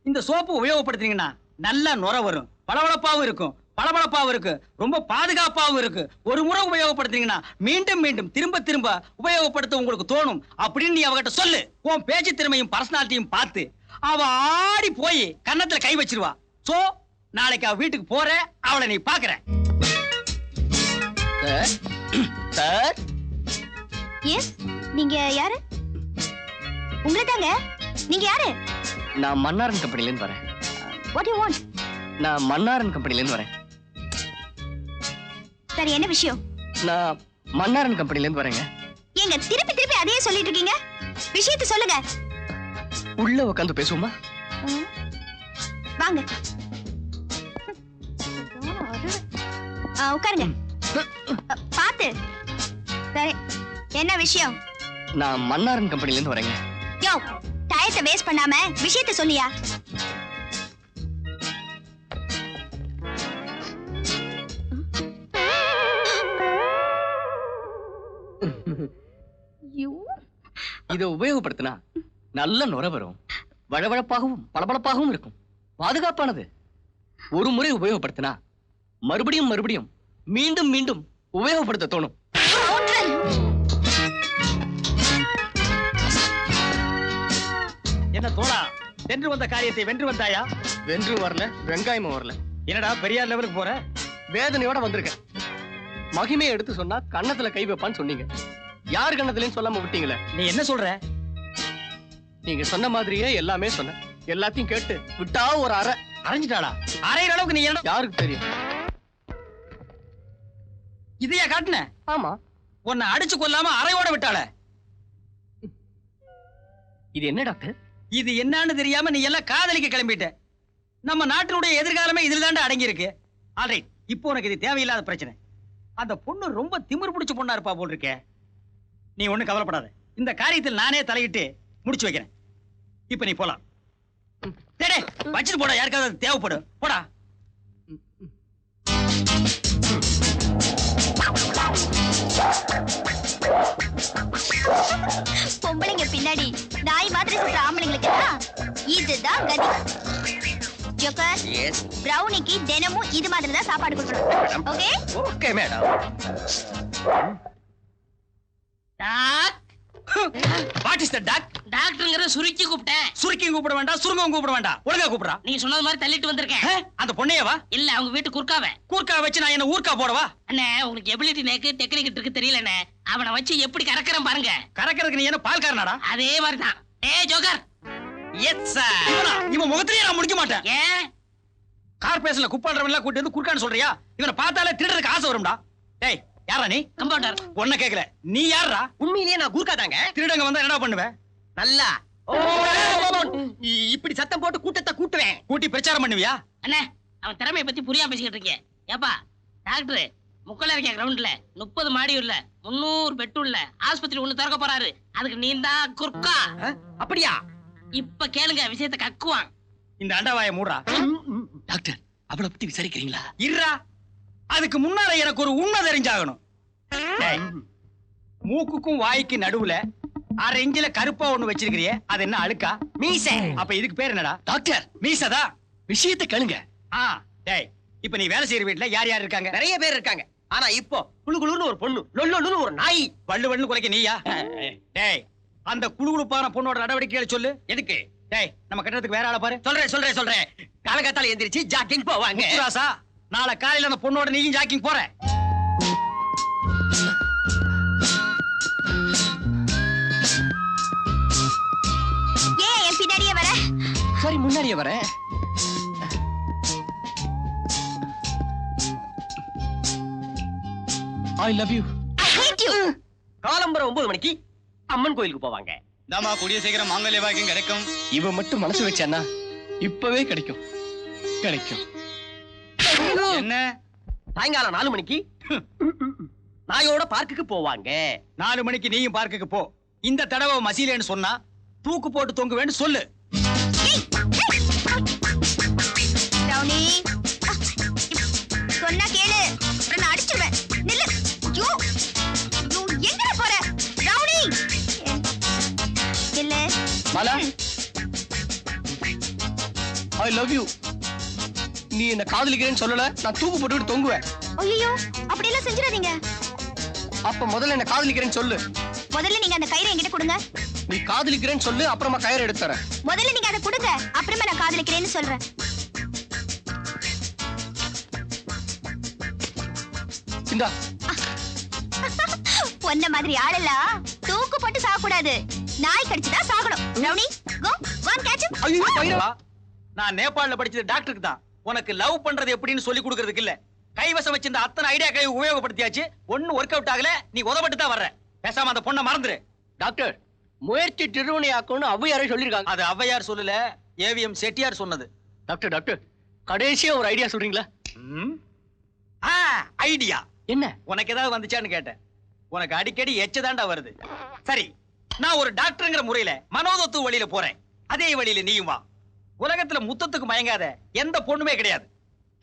இந்த சோப்பு உபயோகப்படுத்தினீங்கன்னா நல்லா நுர வரும், பளபளப்பாவும் இருக்கும், பளபளப்பாவும் இருக்கு, ரொம்ப பாதுகாப்பாவும் இருக்கு. ஒரு முறை உபயோகப்படுத்தினீங்கன்னா மீண்டும் மீண்டும் திரும்ப திரும்ப உபயோகப்படுத்த உங்களுக்கு தோணும் அப்படின்னு நீ அவகிட்ட சொல்லு. உன் பேச்சு திறமையும் பர்சனாலிட்டியும் பார்த்து அவ ஆடி போய் கன்னத்துல கை வச்சிருவா. சோ நாளைக்கு அவ வீட்டுக்கு போற, அவளை நீ பாக்குற. சார், எஸ், நீங்க யாரு? உங்களை தாங்க. நீங்க யாரு? நான் மன்னாரன் கம்பெனில இருந்து வரேன். What you want? நான் மன்னாரன் கம்பெனில இருந்து வரேன். சரி, என்ன விஷயம்? நான் மன்னாரன் கம்பெனில இருந்து வரேங்க. ஏங்க திருப்பி திருப்பி அதையே சொல்லிட்டு இருக்கீங்க? விஷயத்தை சொல்லுங்க. உள்ள உட்காந்து பேசுவோமா? வாங்க. உட்காருங்க. பாத்து. சரி, என்ன விஷயம்? நான் மன்னாரன் கம்பெனில இருந்து வரேங்க. யோ, டயத்தை வேஸ்ட் பண்ணாம விஷயத்தை சொல்லியா? இதை உபயோகப்படுத்தினா நல்ல நுர வரும், வழவழப்பாகவும் பளபளப்பாகவும் இருக்கும், பாதுகாப்பானது. ஒரு முறை உபயோகப்படுத்தினா மறுபடியும் மறுபடியும் மீண்டும் மீண்டும் உபயோகப்படுத்த தோணும். என்ன தோழா, வென்று வந்த காரியத்தை வென்று வந்தாயா? வென்றும் வரல, வெங்காயமும் வரல. என்னடா பெரியார் லெவலுக்கு போற? வேதனையோட வந்திருக்கேன். மகிமையை எடுத்து சொன்னா கன்னத்துல கை வைப்பான்னு சொன்னீங்க. யார் கன்னத்துலன்னு சொல்லாம விட்டீங்களே. நீ என்ன சொல்ற? நீங்க சொன்ன மாதிரியே எல்லாமே சொன்னேன். எல்லாத்தையும் கேட்டு விட்டா ஒரு அரை. அரைஞ்சிட்டாளா? அரைகிற அளவுக்கு நீ என்ன? யாருக்கு தெரியும்? இதையா காட்டுன? ஆமா. உன்னை அடிச்சு கொல்லாம அரையோட விட்டாள. இது என்ன டாக்டர்? இது என்னன்னு தெரியாம நீ எல்லாம் காதலிக்க கிளம்பிட்ட. நம்ம நாட்டினுடைய எதிர்காலமே இதுல தாண்டா அடங்கி இருக்கு. ஆல்ரைட், இப்போ உனக்கு இது தேவையில்லாத பிரச்சனை. அந்த பொண்ணு ரொம்ப திமிர் பிடிச்ச பொண்ணா இருப்பா போல் இருக்கே. நீ ஒண்ணும் கவலைப்படாத. இந்த காரியத்தில் நானே தலையிட்டு முடிச்சு வைக்கிறேன். இப்ப நீ போலாம். டேடே வச்சிட்டு போடா, யாருக்காவது தேவைப்படும். போடா. பொம்பளைங்க பின்னாடி நாய் மாதிரி சுற்ற ஆம்பளைங்களுக்கு இதுதான் கதி. ஜோக்கர், பிரவுனிக்கு தினமும் இது மாதிரி தான் சாப்பாடு கொடுக்கணும். Okay? Okay madam. What is the doc? டாக்டர்ங்கற சுருக்கி கூப்பிட்டேன். சுருக்கி கூப்பிட வேண்டாம், சுருங்கவும் கூப்பிட வேண்டாம். ஒழுங்கா கூப்பிடுறா. நீங்க சொன்னது மாதிரி தள்ளிட்டு வந்திருக்கேன். அந்த பொண்ணையவா? இல்ல, அவங்க வீட்டு குறுக்காவ. கூர்க்கா வச்சு நான் என்ன ஊர்க்கா போடவா? அண்ணே, உங்களுக்கு எபிலிட்டி நேக்கு டெக்னிக் இருக்கு தெரியலண்ணே. அவனை வச்சு எப்படி கறக்கறேன் பாருங்க. கறக்கிறதுக்கு நீ என்ன பால்காரனாடா? அதே மாதிரி தான். ஏய் ஜோக்கர். Yes sir. இவன் முகத்திலேயே நான் முடிக்க மாட்டேன். ஏன்? கார்பரேஷன்ல குப்பாடுறவன் எல்லாம் கூட்டி வந்து குறுக்கான்னு சொல்றியா? இவனை பார்த்தாலே திருடுறதுக்கு ஆசை வரும்டா. டேய், யாரா நீ? கம்பவுண்டர். ஒன்ன கேக்கல. நீ யாரா? உண்மையிலேயே நான் கூர்க்கா தாங்க. திருடங்க வந்தா என்ன பண்ணுவ? நல்லா இப்படி சத்தம் போட்டு கூட்டத்தை கூட்டுவேன். கூட்டி பிரச்சாரம் பண்ணுவியா? அண்ணே, அவன் திறமையை பத்தி புரியாம பேசிக்கிட்டு இருக்கேன். ஏப்பா டாக்டர், முக்கல இருக்க கிரவுண்ட்ல 30 மாடி உள்ள 300 பெட் உள்ள ஆஸ்பத்திரி ஒண்ணு திறக்க போறாரு. அதுக்கு நீ தான் குறுக்கா. அப்படியா? இப்ப கேளுங்க, விஷயத்தை கக்குவான். இந்த அண்டவாயை மூடுறா. டாக்டர், அவளை பத்தி விசாரிக்கிறீங்களா? இருடா, அதுக்கு முன்னால எனக்கு ஒரு உண்மை தெரிஞ்சாகணும். டேய், மூக்குக்கும் வாய்க்கு நடுவுல 1/2 இன்ச்சில கருப்பா ஒண்ணு வச்சிருக்கிறியே, அது என்ன அழுக்கா? மீச. அப்ப இதுக்கு பேர் என்னடா? டாக்டர், மீசதா. விஷயத்தை கேளுங்க. டேய், இப்ப நீ வேலை செய்யற வீட்டுல யார் யார் இருக்காங்க? நிறைய பேர் இருக்காங்க. ஆனா இப்போ குளுகுளுன்னு ஒரு பொண்ணு, லொல்லொன்னு ஒரு நாய். வள்ளு வள்ளு குலைக்க நீயா? டேய், அந்த குளுகுளுப்பான பொண்ணோட நடவடிக்கைகளை சொல்லு. எதுக்கு? டேய், நம்ம கட்டறதுக்கு வேற ஆளை பாரு. சொல்றேன். காலகத்தால எந்திரிச்சு ஜாக்கிங் போவாங்க. ராசா, நாளை காலையில அந்த பொண்ணோட நீயும் ஜாக்கிங் போற. ஏன் என் பின்னாடியே வர? சரி, முன்னாடியே வரேன். I love you. I hate you. காலம்பரம் 9 மணிக்கு அம்மன் கோயிலுக்கு போவாங்க. தாமா கூடிய சீக்கிரம் மாங்கல்ய பாக்கியம் கிடைக்கும். இவன் மட்டும் மனசு வச்சானா இப்பவே கிடைக்கும். என்ன? சாயங்காலம் 4 மணிக்கு நாயோட பார்க்குக்கு போவாங்க. 4 மணிக்கு நீயும் பார்க்குக்கு போ. இந்த தடவை மசீலேன்னு சொன்னா தூக்கு போட்டு தொங்குவேன்னு சொல்லு. ரவுனி, சொன்னா கேளு, நான் அடிச்சிடுவேன். நில்லு. ஐயோ, எங்க போற ரவுனி? நில்லு. Mala, I love you. நீ என்ன காதலிக்கிறேன்னு சொல்லல, நான் தூக்கு போட்டுட்டு தொங்குவேன். ஐயோ, அப்படி எல்லாம் செஞ்சிடாதீங்க. அப்ப முதல்ல என்ன காதலிக்கிறேன்னு சொல்லு. முதல்ல நீங்க அந்த கயிறை என்கிட்ட கொடுங்க. நீ காதலிக்கிறேன்னு சொல்லு, அப்புறமா கயிறு எடுத்து தரேன். முதல்ல நீங்க அதை கொடுங்க, அப்புறமா நான் காதலிக்கிறேன்னு சொல்றேன். இந்தா. பொன்ன மாதிரி ஆளெல்லாம் தூக்கு போட்டு சாகக்கூடாது, நாய் கடிச்சுதான் சாகணும். Rowney, go and catch him. ஐயோ, பைரவா, நான் நேபாளல படிச்சது டாக்டருக்கு தான். உனக்கு லவ் பண்றது எப்படின்னு சொல்லி கொடுக்கிறதுக்கு இல்ல. கைவசம் வச்சிருந்த அத்தனை ஐடியாக்களை உபயோகப்படுத்தியாச்சு. ஒண்ணு ஒர்க் அவுட் ஆகல. நீ உதவட்டு தான் வர்ற. பேசாம அந்த பொண்ணை மறந்துரு. டாக்டர், முயற்சி திருவினையாக்கும்னு ஔவையாரே சொல்லிருக்காங்க. அது ஔவையார் சொல்லல, ஏவிஎம் செட்டியார் சொன்னது. டாக்டர், கடைசியா ஒரு ஐடியா சொல்றீங்களா? ஐடியா என்ன? உனக்கு ஏதாவது வந்துச்சான்னு கேட்டேன். உனக்கு அடிக்கடி எச்சதாண்டா வருது. சரி, நான் ஒரு டாக்டர்ங்கிற முறையில மனோதத்துவ வழியில போறேன். அதே வழியில நீயும் வா. உலகத்துல முத்தத்துக்கு மயங்காத எந்த பொண்ணுமே கிடையாது.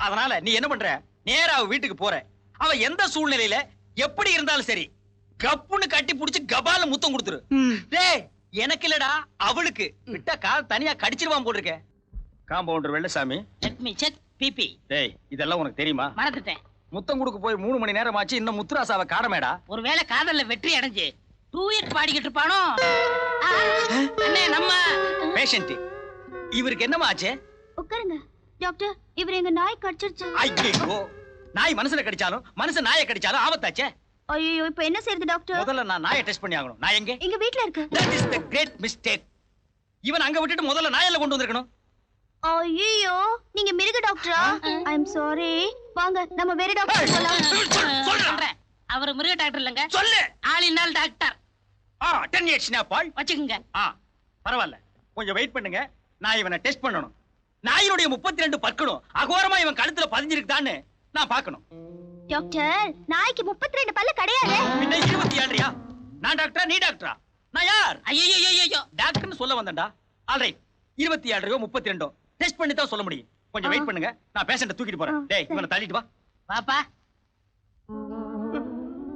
அதனால நீ என்ன பண்ற? நேரா அவ வீட்டுக்கு போற. அவ எந்த சூழ்நிலையில எப்படி இருந்தாலும் சரி, கப்புன்னு கட்டி புடிச்சு கபால முத்தம் கொடுத்துரு. டேய், எனக்கு இல்லடா, அவளுக்கு. விட்டா கால் தனியா கடிச்சிருவான் போட்டிருக்க. Compounder Vellasamy, let me check BP. டேய், இதெல்லாம் உனக்கு தெரியுமா? மறந்துட்டேன். முத்தம் கொடுக்க போய் 3 மணி நேரம் ஆச்சு. இன்னும் முத்துராசாவை காணமேடா. ஒருவேளை காதல்ல வெற்றி அடைஞ்சு டூயட் பாடிக்கிட்டு இருப்பானோ? அண்ணே, நம்ம பேஷண்ட் இவருக்கு என்னமா ஆச்சு? உட்காருங்க டாக்டர். இவர் எங்க நாய் கடிச்சிருச்சு. ஐயோ, நாய் மனுஷனை கடிச்சாலும் மனுஷன் நாயை கடிச்சாலும் ஆபத்தாச்சே. ஐயோ, இப்போ என்ன செய்யறது டாக்டர்? முதல்ல நான் நாயை டெஸ்ட் பண்ணி ஆகணும். நான் எங்க? எங்க வீட்ல இருக்கு. That is the great mistake. இவன் அங்க விட்டுட்டு முதல்ல நாயல்ல கொண்டு வந்திருக்கணும். ஐயோ, நீங்க மிருக டாக்டரா? ஐ அம் சாரி. வாங்க நம்ம வேற டாக்டர் போலாம். சொல்றேன். அவர் மிருக டாக்டர் இல்லங்க. சொல்லு. ஆளினால் டாக்டர். 10 years ஸ்னாப்பால் வச்சுக்கங்க. பரவாயில்ல. கொஞ்சம் வெயிட் பண்ணுங்க. நான் இவனை டெஸ்ட் பண்ணணும். நாயினுடைய 32 பற்களும் அகோரமா இவன் கழுத்துல பதிஞ்சிருக்குதான்னு நான் பார்க்கணும். டாக்டர், நாய்க்கு 32 பல்லு கிடையாது. பின்ன 27யா? நான் டாக்டரா நீ டாக்டரா? நான் யார்? ஐயோ டாக்டர்னு சொல்ல வந்தேன்டா. ஆல்ரைட், 27 32 டெஸ்ட் பண்ணி தான் சொல்ல முடியும். கொஞ்சம் வெயிட் பண்ணுங்க. நான் பேஷண்ட தூக்கிட்டு போறேன். டேய், இவனை தள்ளிட்டு வா. பாப்பா.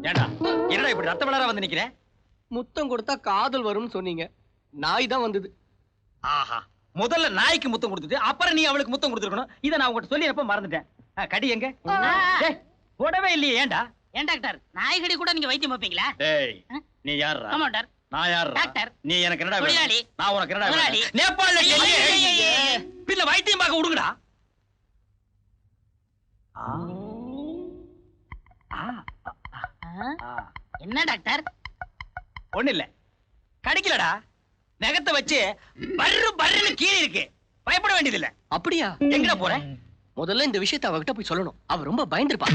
ஏண்டா என்னடா இப்படி ரத்த வளரா வந்து நிக்கிற? முத்தம் கொடுத்தா காதல் வரும்னு சொன்னீங்க, நாய் தான் வந்தது. ஆஹா, முதல்ல நாய்க்கு முத்தம் கொடுத்துட்டு அப்புறம் நீ அவளுக்கு முத்தம் கொடுத்துருக்கணும். இதை நான் உங்ககிட்ட சொல்லி எப்ப மறந்துட்டேன். கடி எங்க? டேய், போடவே இல்லையே. ஏண்டா? ஏன் டாக்டர், நாய்கடி கூட நீங்க வைத்தியம் வைப்பீங்களா? டேய், நீ யாரா? ஆமா டாக்டர். நான் யாரா? டாக்டர். நீ எனக்கு என்னடா தொழிலாளி. வேணும்? நான் உனக்கு என்னடா தொழிலாளி. வேணும்? நேபாளல பின்ன வைத்தியம் பார்க்க விடுங்கடா. என்ன டாக்டர்? ஒண்ணு இல்ல, கடிக்கலடா. நகத்தை வச்சு பர்ரு பர்ருன்னு கீழே இருக்கு. பயப்பட வேண்டியது இல்ல. அப்படியா? எங்கடா போற? முதல்ல இந்த விஷயத்தை அவகிட்ட போய் சொல்லணும். அவ ரொம்ப பயந்துருப்பா.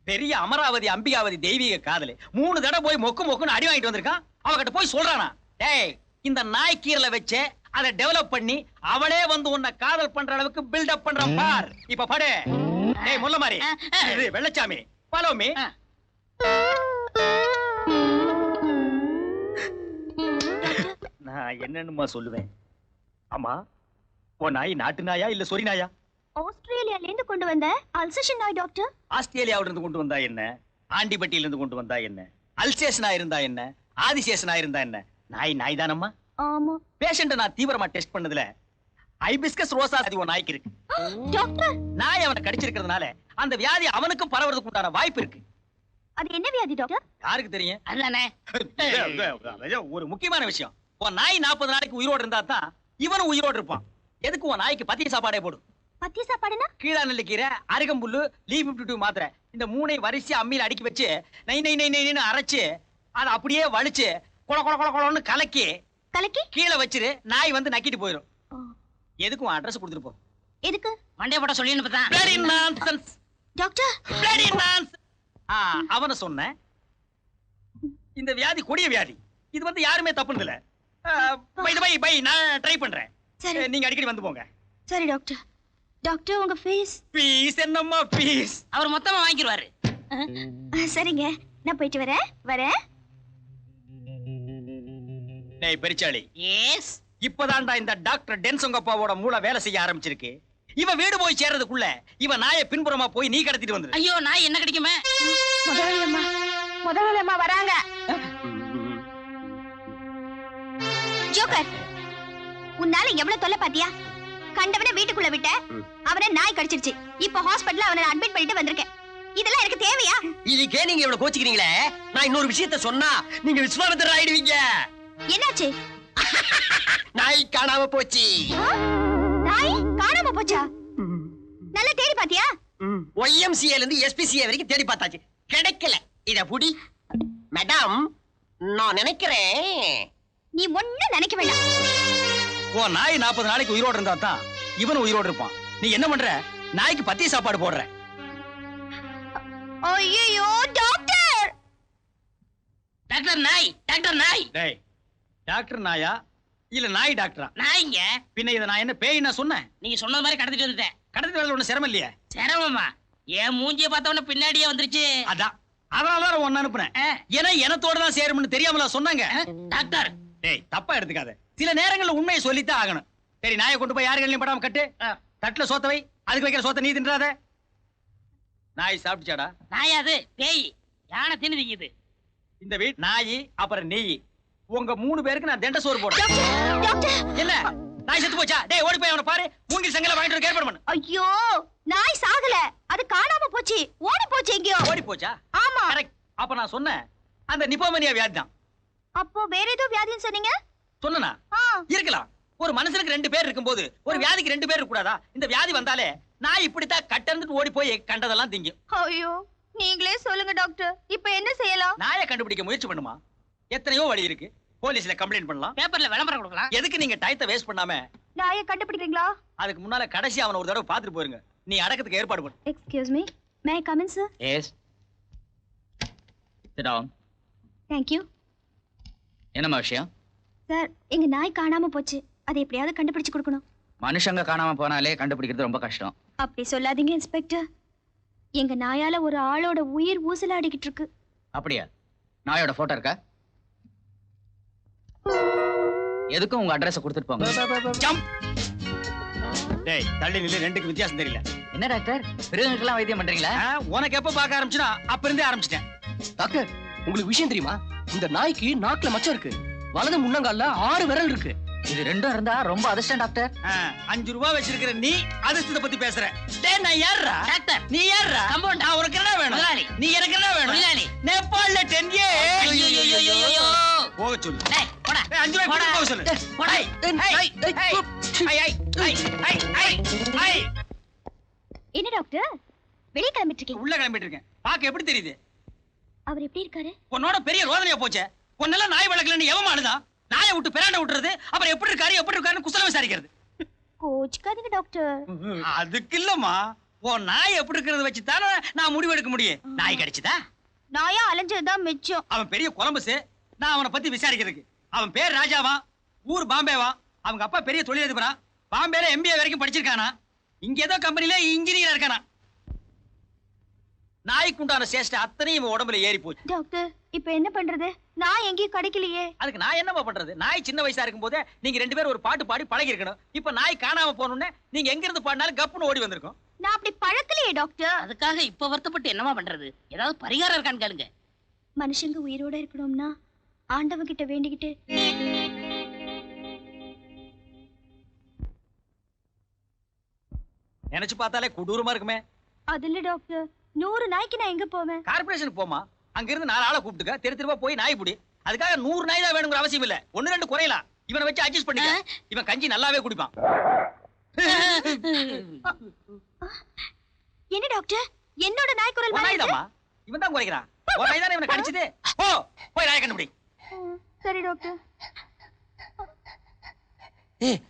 பெரிய அமராவதி அம்பிகாவதி தெய்வீக காதலி 3 தடவை போய் மொக்குன்னு அடி வாங்கிட்டு வந்திருக்கான். அவகிட்ட போய் சொல்றானா, டேய் இந்த நாய் கீரலை வச்சு அதை டெவலப் பண்ணி அவளே வந்து உன்னை காதல் பண்ற அளவுக்கு பில்டப் பண்றான் பார். இப்ப படு. டேய் முல்ல மாதிரி இது வெள்ளச்சாமி, ஃபாலோ மீ. நான் என்னன்னுமா சொல்லுவேன்? ஆமா, உன் நாய் நாட்டு நாயா இல்ல சொரி நாயா? ஆஸ்திரேலியால இருந்து கொண்டு வந்த அல்சேஷன் நாய் டாக்டர். ஆஸ்திரேலியாவில இருந்து கொண்டு வந்தா என்ன, ஆண்டிபட்டியில இருந்து கொண்டு வந்தா என்ன, அல்சேஷனா இருந்தா என்ன, ஆதிசேஷனா இருந்தா என்ன, நாய் நாய் தானம்மா. ஆமா. பேஷண்ட நான் தீவிரமா டெஸ்ட் பண்ணதுல ஐபிஸ்கஸ் ரோசா ஒரு நாய்க்கு இருக்கு டாக்டர். நாய் அவனை கடிச்சிருக்கிறதுனால அந்த வியாதி அவனுக்கும் பரவறதுக்கு உண்டான வாய்ப்பு இருக்கு. அது என்ன வியாதி டாக்டர்? யாருக்கு தெரியும்? அதுதானே ஒரு முக்கியமான விஷயம். உன் நாய் 40 நாளைக்கு உயிரோடு இருந்தா தான் இவனும் உயிரோடு இருப்பான். எதுக்கு உன் நாய்க்கு பத்திய சாப்பாடே போடும். பத்திய சாப்பாடுனா? கீழா நெல்லிக்கீரை, அருகம்புல்லு, லீ52 மாத்திரை, இந்த 3ஐ வரிசையா அம்மியில அடுக்கி வச்சு நை நை நை நைன்னு அரைச்சு அதை அப்படியே வலிச்சு கொல கொல கொல கொலன்னு கலக்கி கீழே வச்சிரு. நாய் வந்து நக்கிட்டு போயிடும். எதுக்கும் அட்ரஸ் கொடுத்துட்டு போ. எதுக்கு? மண்டே போட சொல்லி டாக்டர். அவன சொன்ன இந்த வியாதி கொடிய வியாதி. இது வந்து யாருமே தப்புனது இல்ல. பை நான் ட்ரை பண்றேன். நீங்க அடிக்கடி வந்து போங்க. சரி டாக்டர். டாக்டர் உங்க ஃபீஸ்? ஃபீஸ் என்னம்மா ஃபீஸ்? அவர் மொத்தமா வாங்கிடுவாரு. சரிங்க, நான் போயிட்டு வரேன். டேய் பெரிச்சாளி. எஸ். இப்பதான்டா இந்த டாக்டர் டென்சங்கப்பாவோட மூளை வேலை செய்ய ஆரம்பிச்சிருக்கு. இவ வீடு போய் சேர்றதுக்குள்ள இவ நாயை பின்புறமா போய் நீ கடத்திட்டு வந்துரு. ஐயோ, நாய் என்ன கிடைக்குமே? முதலாளி அம்மா வராங்க. ஜோக்கர், உன்னால எவ்வளவு தொல்லை பாத்தியா? கண்டவனை வீட்டுக்குள்ள விட்ட, அவனை நாய் கடிச்சிருச்சு. இப்ப ஹாஸ்பிடல்ல அவனை அட்மிட் பண்ணிட்டு வந்திருக்கேன். இதெல்லாம் எனக்கு தேவையா? இதுக்கே நீங்க இவ்வளவு கோச்சிக்கிறீங்களே. நான் இன்னொரு விஷயத்த சொன்னா நீங்க விஸ்வாமித்திரர் ஆயிடுவீங்க. என்னாச்சு? நாய் காணாம போச்சு. நாய் காணாம போச்சா? நல்லா தேடி பாத்தியா? YMCA இருந்து SPCA வரைக்கும் தேடி பார்த்தாச்சு, கிடைக்கல. இத புடி மேடம். நான் நினைக்கிறேன் நீ ஒண்ணும் நினைக்க வேண்டாம். ஓ நாய் 40 நாளைக்கு உயிரோடு இருந்தா தான் இவனும் உயிரோடு இருப்பான். நீ என்ன பண்ற? நாய்க்கு பத்திய சாப்பாடு போடுற. ஐயோ டாக்டர். டாக்டர் நாய், டாக்டர் நாய். டேய், டாக்டர் நாயா இல்ல நாய் டாக்டரா? நாய்ங்க. பின்ன இத நான் என்ன பேய் நான் சொன்னேன்? நீங்க சொன்ன மாதிரி கடத்திட்டு வந்துட்டேன். கடத்திட்டு வரது ஒண்ணு சிரமம் இல்லையே. சிரமமா? என் மூஞ்சிய பார்த்தவன பின்னாடியே வந்துருச்சு. அதான் அதனாலதான் ஒன்னு அனுப்புனேன். ஏன்னா எனத்தோட தான் சேரும்னு தெரியாமல சொன்னாங்க. டாக்டர், டேய் தப்பா எடுத்துக்காத. சில நேரங்கள்ல உண்மையை சொல்லித்தான் ஆகணும். சரி, நாயை கொண்டு போய் யாரு கண்ணிலையும் படாம கட்டு. தட்டுல சோத்த வை. அதுக்கு வைக்கிற சோத்த நீ தின்றாத. நாய் சாப்பிட்டுச்சாடா? நாயாது பேய். யானை தின்னு திங்குது. இந்த வீட் நாய் அப்புறம் நெய் உங்க 3 பேருக்கு நான் தெண்ட சோறு போடுறேன். என்ன நாய் செத்து போச்சா? டேய் ஓடி போய் அவனை பாரு. மூங்கில் சங்கல வாங்கிட்டு வந்து ஏற்பாடு பண்ணு. ஐயோ, நாய் சாகல, அது காணாம போச்சு. ஓடி போச்சு எங்கயோ. ஓடி போச்சா? ஆமா. கரெக்ட். அப்ப நான் சொன்னேன் அந்த நிபோமனியா வியாதி தான். அப்போ வேற ஏதோ வியாதின்னு சொன்னீங்க? சொன்னனா? இருக்கலாம். ஒரு மனுஷனுக்கு 2 பேர் இருக்கும்போது ஒரு வியாதிக்கு 2 பேர் இருக்க கூடாதா? இந்த வியாதி வந்தாலே நான் இப்படித்தான் கட்டர்ந்துட்டு ஓடி போய் கண்டதெல்லாம் திங்கும். ஐயோ நீங்களே சொல்லுங்க டாக்டர், இப்ப என்ன செய்யலாம்? நாயை கண்டுபிடிக்க முயற்சி பண்ணுமா? எத்தனையோ வழி இருக்கு. போலீஸ்ல கம்ப்ளைண்ட் பண்ணலாம், பேப்பர்ல விளம்பரம் கொடுக்கலாம். எதுக்கு நீங்க டயத்தை வேஸ்ட் பண்ணாம நாயை கண்டுபிடிக்கிறீங்களா? அதுக்கு முன்னால கடைசி அவனை ஒரு தடவை பாத்துட்டு போயிருங்க. நீ அடக்கத்துக்கு ஏற்பாடு பண்ணு. Excuse me, may I come in sir? Yes, sit down. Thank you. என்னம்மா விஷயம்? சார் எங்க நாய் காணாம போச்சு, அதை எப்படியாவது கண்டுபிடிச்சு கொடுக்கணும். மனுஷங்க காணாம போனாலே கண்டுபிடிக்கிறது ரொம்ப கஷ்டம். அப்படி சொல்லாதீங்க இன்ஸ்பெக்டர், எங்க நாயால ஒரு ஆளோட உயிர் ஊசலாடிக்கிட்டு இருக்கு. அப்படியா? நாயோட போட்டோ இருக்கா? எதுக்கும் உங்க அட்ரஸ் கொடுத்துட்டு போங்க. ஜம்ப். டேய் தள்ளி நில்லு, ரெண்டுக்கு வித்தியாசம் தெரியல. என்ன டாக்டர், பிறகுக்கெல்லாம் வைத்தியம் பண்றீங்களா? உனக்கு எப்ப பார்க்க ஆரம்பிச்சுனா அப்ப இருந்தே ஆரம்பிச்சிட்டேன். டாக்டர் உங்களுக்கு விஷயம் தெரியுமா? இந்த நாய்க்கு நாக்குல மச்சம் இருக்கு, வலது முன்னங்கால்ல 6 விரல் இருக்கு. இது ரெண்டும் இருந்தா ரொம்ப அதிர்ஷ்டம் டாக்டர். 5 ரூபாய் வச்சிருக்கிற நீ அதிர்ஷ்டத்தை பத்தி பேசுற. டேய் நான் யாரா? டாக்டர் நீ யாரா? கம்பவுண்ட். நான் உனக்கு என்ன வேணும்? முதலாளி. நீ எனக்கு என்ன வேணும்? முதலாளி. நேபாள்ல 10 இயர்ஸ். ஐயோ போக சொல்லு. டேய் போடா. 5 ரூபாய் கொடுத்து போக சொல்லு. போடா. என்ன டாக்டர் வெளியே கிளம்பிட்டு இருக்கீங்க? உள்ள கிளம்பிட்டு இருக்கேன். பாக்க எப்படி தெரியுது? அவர் எப்படி இருக்காரு? உன்னோட பெரிய ரோதனையா போச்சே. உன்னெல்லாம் நாய் வளர்க்கலன்னு எவன் ஆளுதான்? நாயை விட்டு பிராண்ட விட்டுறது, அப்புறம் எப்படி இருக்காருன்னு குசலம் விசாரிக்கிறது. கோச்சுக்காதீங்க டாக்டர். அதுக்கு இல்லம்மா, உன் நாய் எப்படி இருக்கிறத வச்சு தானே நான் முடிவு எடுக்க முடியும். நாய் கிடைச்சதா? நாயா அலைஞ்சதுதான் மிச்சம். அவன் பெரிய கொலம்பஸ். நான் அவனை பத்தி விசாரிக்கிறதுக்கு. அவன் பேர் ராஜாவா, ஊர் பாம்பேவா, அவங்க அப்பா பெரிய தொழிலதிபரா, பாம்பேல MBA வரைக்கும் படிச்சிருக்கானா, இங்க ஏதோ கம்பெனில இன்ஜினியரா இருக்கானா. நாய்க்கு உண்டான சேஷ்ட அத்தனையும் இவன் உடம்புல ஏறி போச்சு. டாக்டர் இப்ப என்ன பண்றது? நான் எங்கேயும் கிடைக்கலையே. அதுக்கு நான் என்னமா பண்றது? நாய் சின்ன வயசா இருக்கும் போதே நீங்க 2 பேரும் ஒரு பாட்டு பாடி பழகி இருக்கணும். இப்ப நாய் காணாம போனோம்னே நீங்க எங்க இருந்து பாடினாலும் கப்புன்னு ஓடி வந்திருக்கும். நான் அப்படி பழக்கலையே டாக்டர். அதுக்காக இப்ப வருத்தப்பட்டு என்னமா பண்றது? ஏதாவது பரிகாரம் இருக்கான்னு கேளுங்க. மனுஷங்க உயிரோட இருக்கணும்னா ஆண்டவன் கிட்ட வேண்டிக்கிட்டு நினைச்சு பார்த்தாலே கொடூரமா இருக்குமே. அது இல்ல டாக்டர், 100 நாய்க்கு நான் எங்க போவேன்? கார்பரேஷனுக்கு போமா, அங்க இருந்து 4 ஆளை கூப்பிட்டுக்க, தெருவா போய் நாய் புடி. அதுக்காக 100 நாய் தான் வேணுங்கிற அவசியம் இல்ல, 1-2 குறையலாம். இவனை வச்சு அட்ஜஸ்ட் பண்ணிக்க. இவன் கஞ்சி நல்லாவே குடிப்பான். என்ன டாக்டர், என்னோட நாய் குரல் மாதிரி இருக்கு? நாய்தாமா, இவன் தான் குறைக்கிறான். ஒரு நாய் தானே இவனை கடிச்சது. போய் நாயை கண்டுபிடி. சரி டாக்டர்.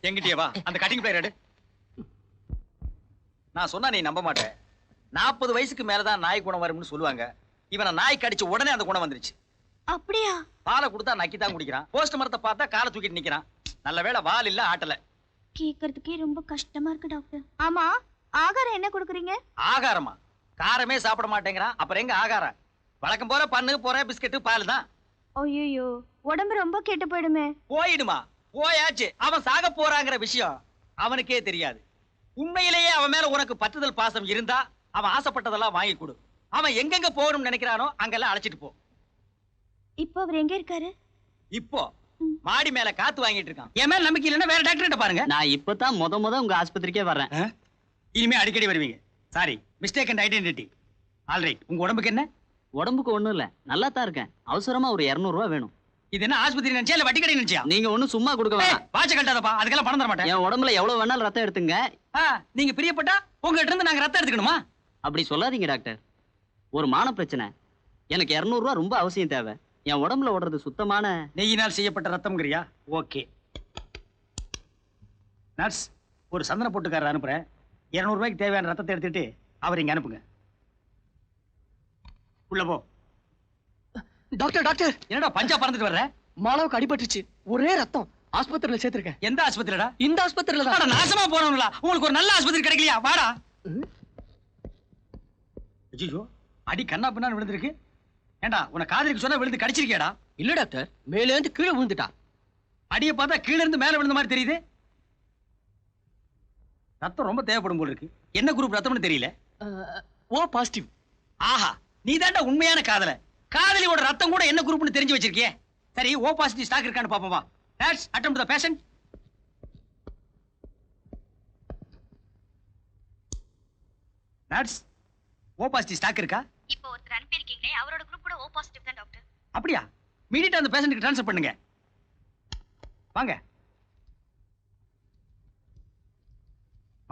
எங்கிட்டே வா, அந்த கட்டிங் பிளேயர் எடு. நான் சொன்னா நீ நம்ப மாட்டேன். 40 வயசுக்கு மேலதான் நாய் குணம் வரும்னு சொல்லுவாங்க. இவனை நாய் கடிச்ச உடனே அந்த குணம் வந்துருச்சு. அப்படியா? பாலை கொடுத்தா நக்கி தான் குடிக்கிறான். போஸ்ட் மரத்தை பார்த்தா காலை தூக்கிட்டு நிக்கிறான். நல்ல வேளை வால் இல்ல, ஆட்டல. கேக்குறதுக்கே ரொம்ப கஷ்டமா இருக்கு டாக்டர். ஆமா, ஆகாரம் என்ன கொடுக்குறீங்க? ஆகாரமா? காரமே சாப்பிட மாட்டேங்கிறான், அப்புறம் எங்க ஆகாரம்? வழக்கம் போற பண்ணு போற பிஸ்கட் பால் தான். ஐயோ, உடம்பு ரொம்ப கெட்டு போயிடுமே. போயிடுமா? போயாச்சு. அவன் சாக போறாங்கிற விஷயம் அவனுக்கே தெரியாது. உண்மையிலேயே அவன் மேல உனக்கு பற்றுதல் பாசம் இருந்தா அவன் ஆசைப்பட்டதெல்லாம் வாங்கி கொடு. அவன் எங்கெங்க போகணும்னு நினைக்கிறானோ அங்கெல்லாம் அழைச்சிட்டு போ. இப்போ அவர் எங்க இருக்காரு? இப்போ மாடி மேல காத்து வாங்கிட்டு இருக்கான். என் மேல நம்பிக்கை இல்லைன்னா வேற டாக்டர் கிட்ட பாருங்க. நான் இப்பதான் முத உங்க ஆஸ்பத்திரிக்கே வர்றேன். இனிமே அடிக்கடி வருவீங்க. Sorry, mistake and identity. Alright. உங்க உடம்புக்கு என்ன? உடம்புக்கு ஒண்ணும் இல்ல, நல்லா தான் இருக்கேன். அவசரமா ஒரு 200 ரூபாய் வேணும். இது என்ன ஆஸ்பத்திரி நினைச்சியா இல்ல வட்டி கடை நினைச்சியா? நீங்க ஒண்ணும் சும்மா கொடுக்க வேணாம். வாட்ச கட்டாதப்பா, அதுக்கெல்லாம் பணம் தர மாட்டேன். என் உடம்புல எவ்வளவு வேணாலும் ரத்தம் எடுத்துங்க. நீங்க பிரியப்பட்டா உங்ககிட்ட இருந்து நாங்க ரத்தம் எடுத்துக்கணுமா? அப்படி சொல்லாதீங்க டாக்டர். ஒரு மான பிரச்சனை. எனக்கு 200 ரூபாய் ரொம்ப அவசியம் தேவை. என் உடம்புல ஓடுறது சுத்தமான நெய்யினால் செய்யப்பட்ட ரத்தம்ங்கறியா? ஓகே நர்ஸ், ஒரு சந்தன போட்டுக்காரர் அனுப்புறேன். 200 ரூபாய்க்கு தேவையான ரத்தத்தை எடுத்துட்டு அவர் இங்க அனுப்புங்க. உள்ள போ. டாக்டர் டாக்டர், என்னடா பஞ்சா பறந்துட்டு வர்ற? மாலாவுக்கு அடிபட்டுச்சு, ஒரே ரத்தம். ஆஸ்பத்திரியில சேர்த்திருக்கேன். எந்த ஆஸ்பத்திரிடா? இந்த ஆஸ்பத்திரியில தான். நாசமா போனவங்களா? உங்களுக்கு ஒரு நல்ல ஆஸ்பத்திரி கிடைக்கலையா? வாடா. ஐயோ, அடி கண்ணா பின்னான்னு விழுந்திருக்கு. ஏண்டா உன காதலிக்கு சொன்னா விழுந்து கடிச்சிருக்கியாடா? இல்ல டாக்டர், மேலே இருந்து கீழே விழுந்துட்டா. அடியை பார்த்தா கீழே இருந்து மேல விழுந்த மாதிரி தெரியுது. ரத்தம் ரொம்ப தேவைப்படும் போல இருக்கு. என்ன குரூப் ரத்தம்னு தெரியல. O positive. ஆஹா, நீ தாண்டா உண்மையான காதல. காதலியோட ரத்தம் கூட என்ன குரூப்னு தெரிஞ்சு வச்சிருக்கியே. சரி, ஓ பாசிட்டிவ் ஸ்டாக் இருக்கான்னு பாப்போம் வா. Let's attend to the patient. Nurse, O positive stock இருக்கா? இப்போ ஒருத்தர் அனுப்பி இருக்கீங்களே, அவரோட குரூப் கூட ஓ பாசிட்டிவ் தான் டாக்டர். அப்படியா? இமிடியேட்டா அந்த பேஷண்ட்க்கு ட்ரான்ஸ்ஃபர் பண்ணுங்க. வாங்க.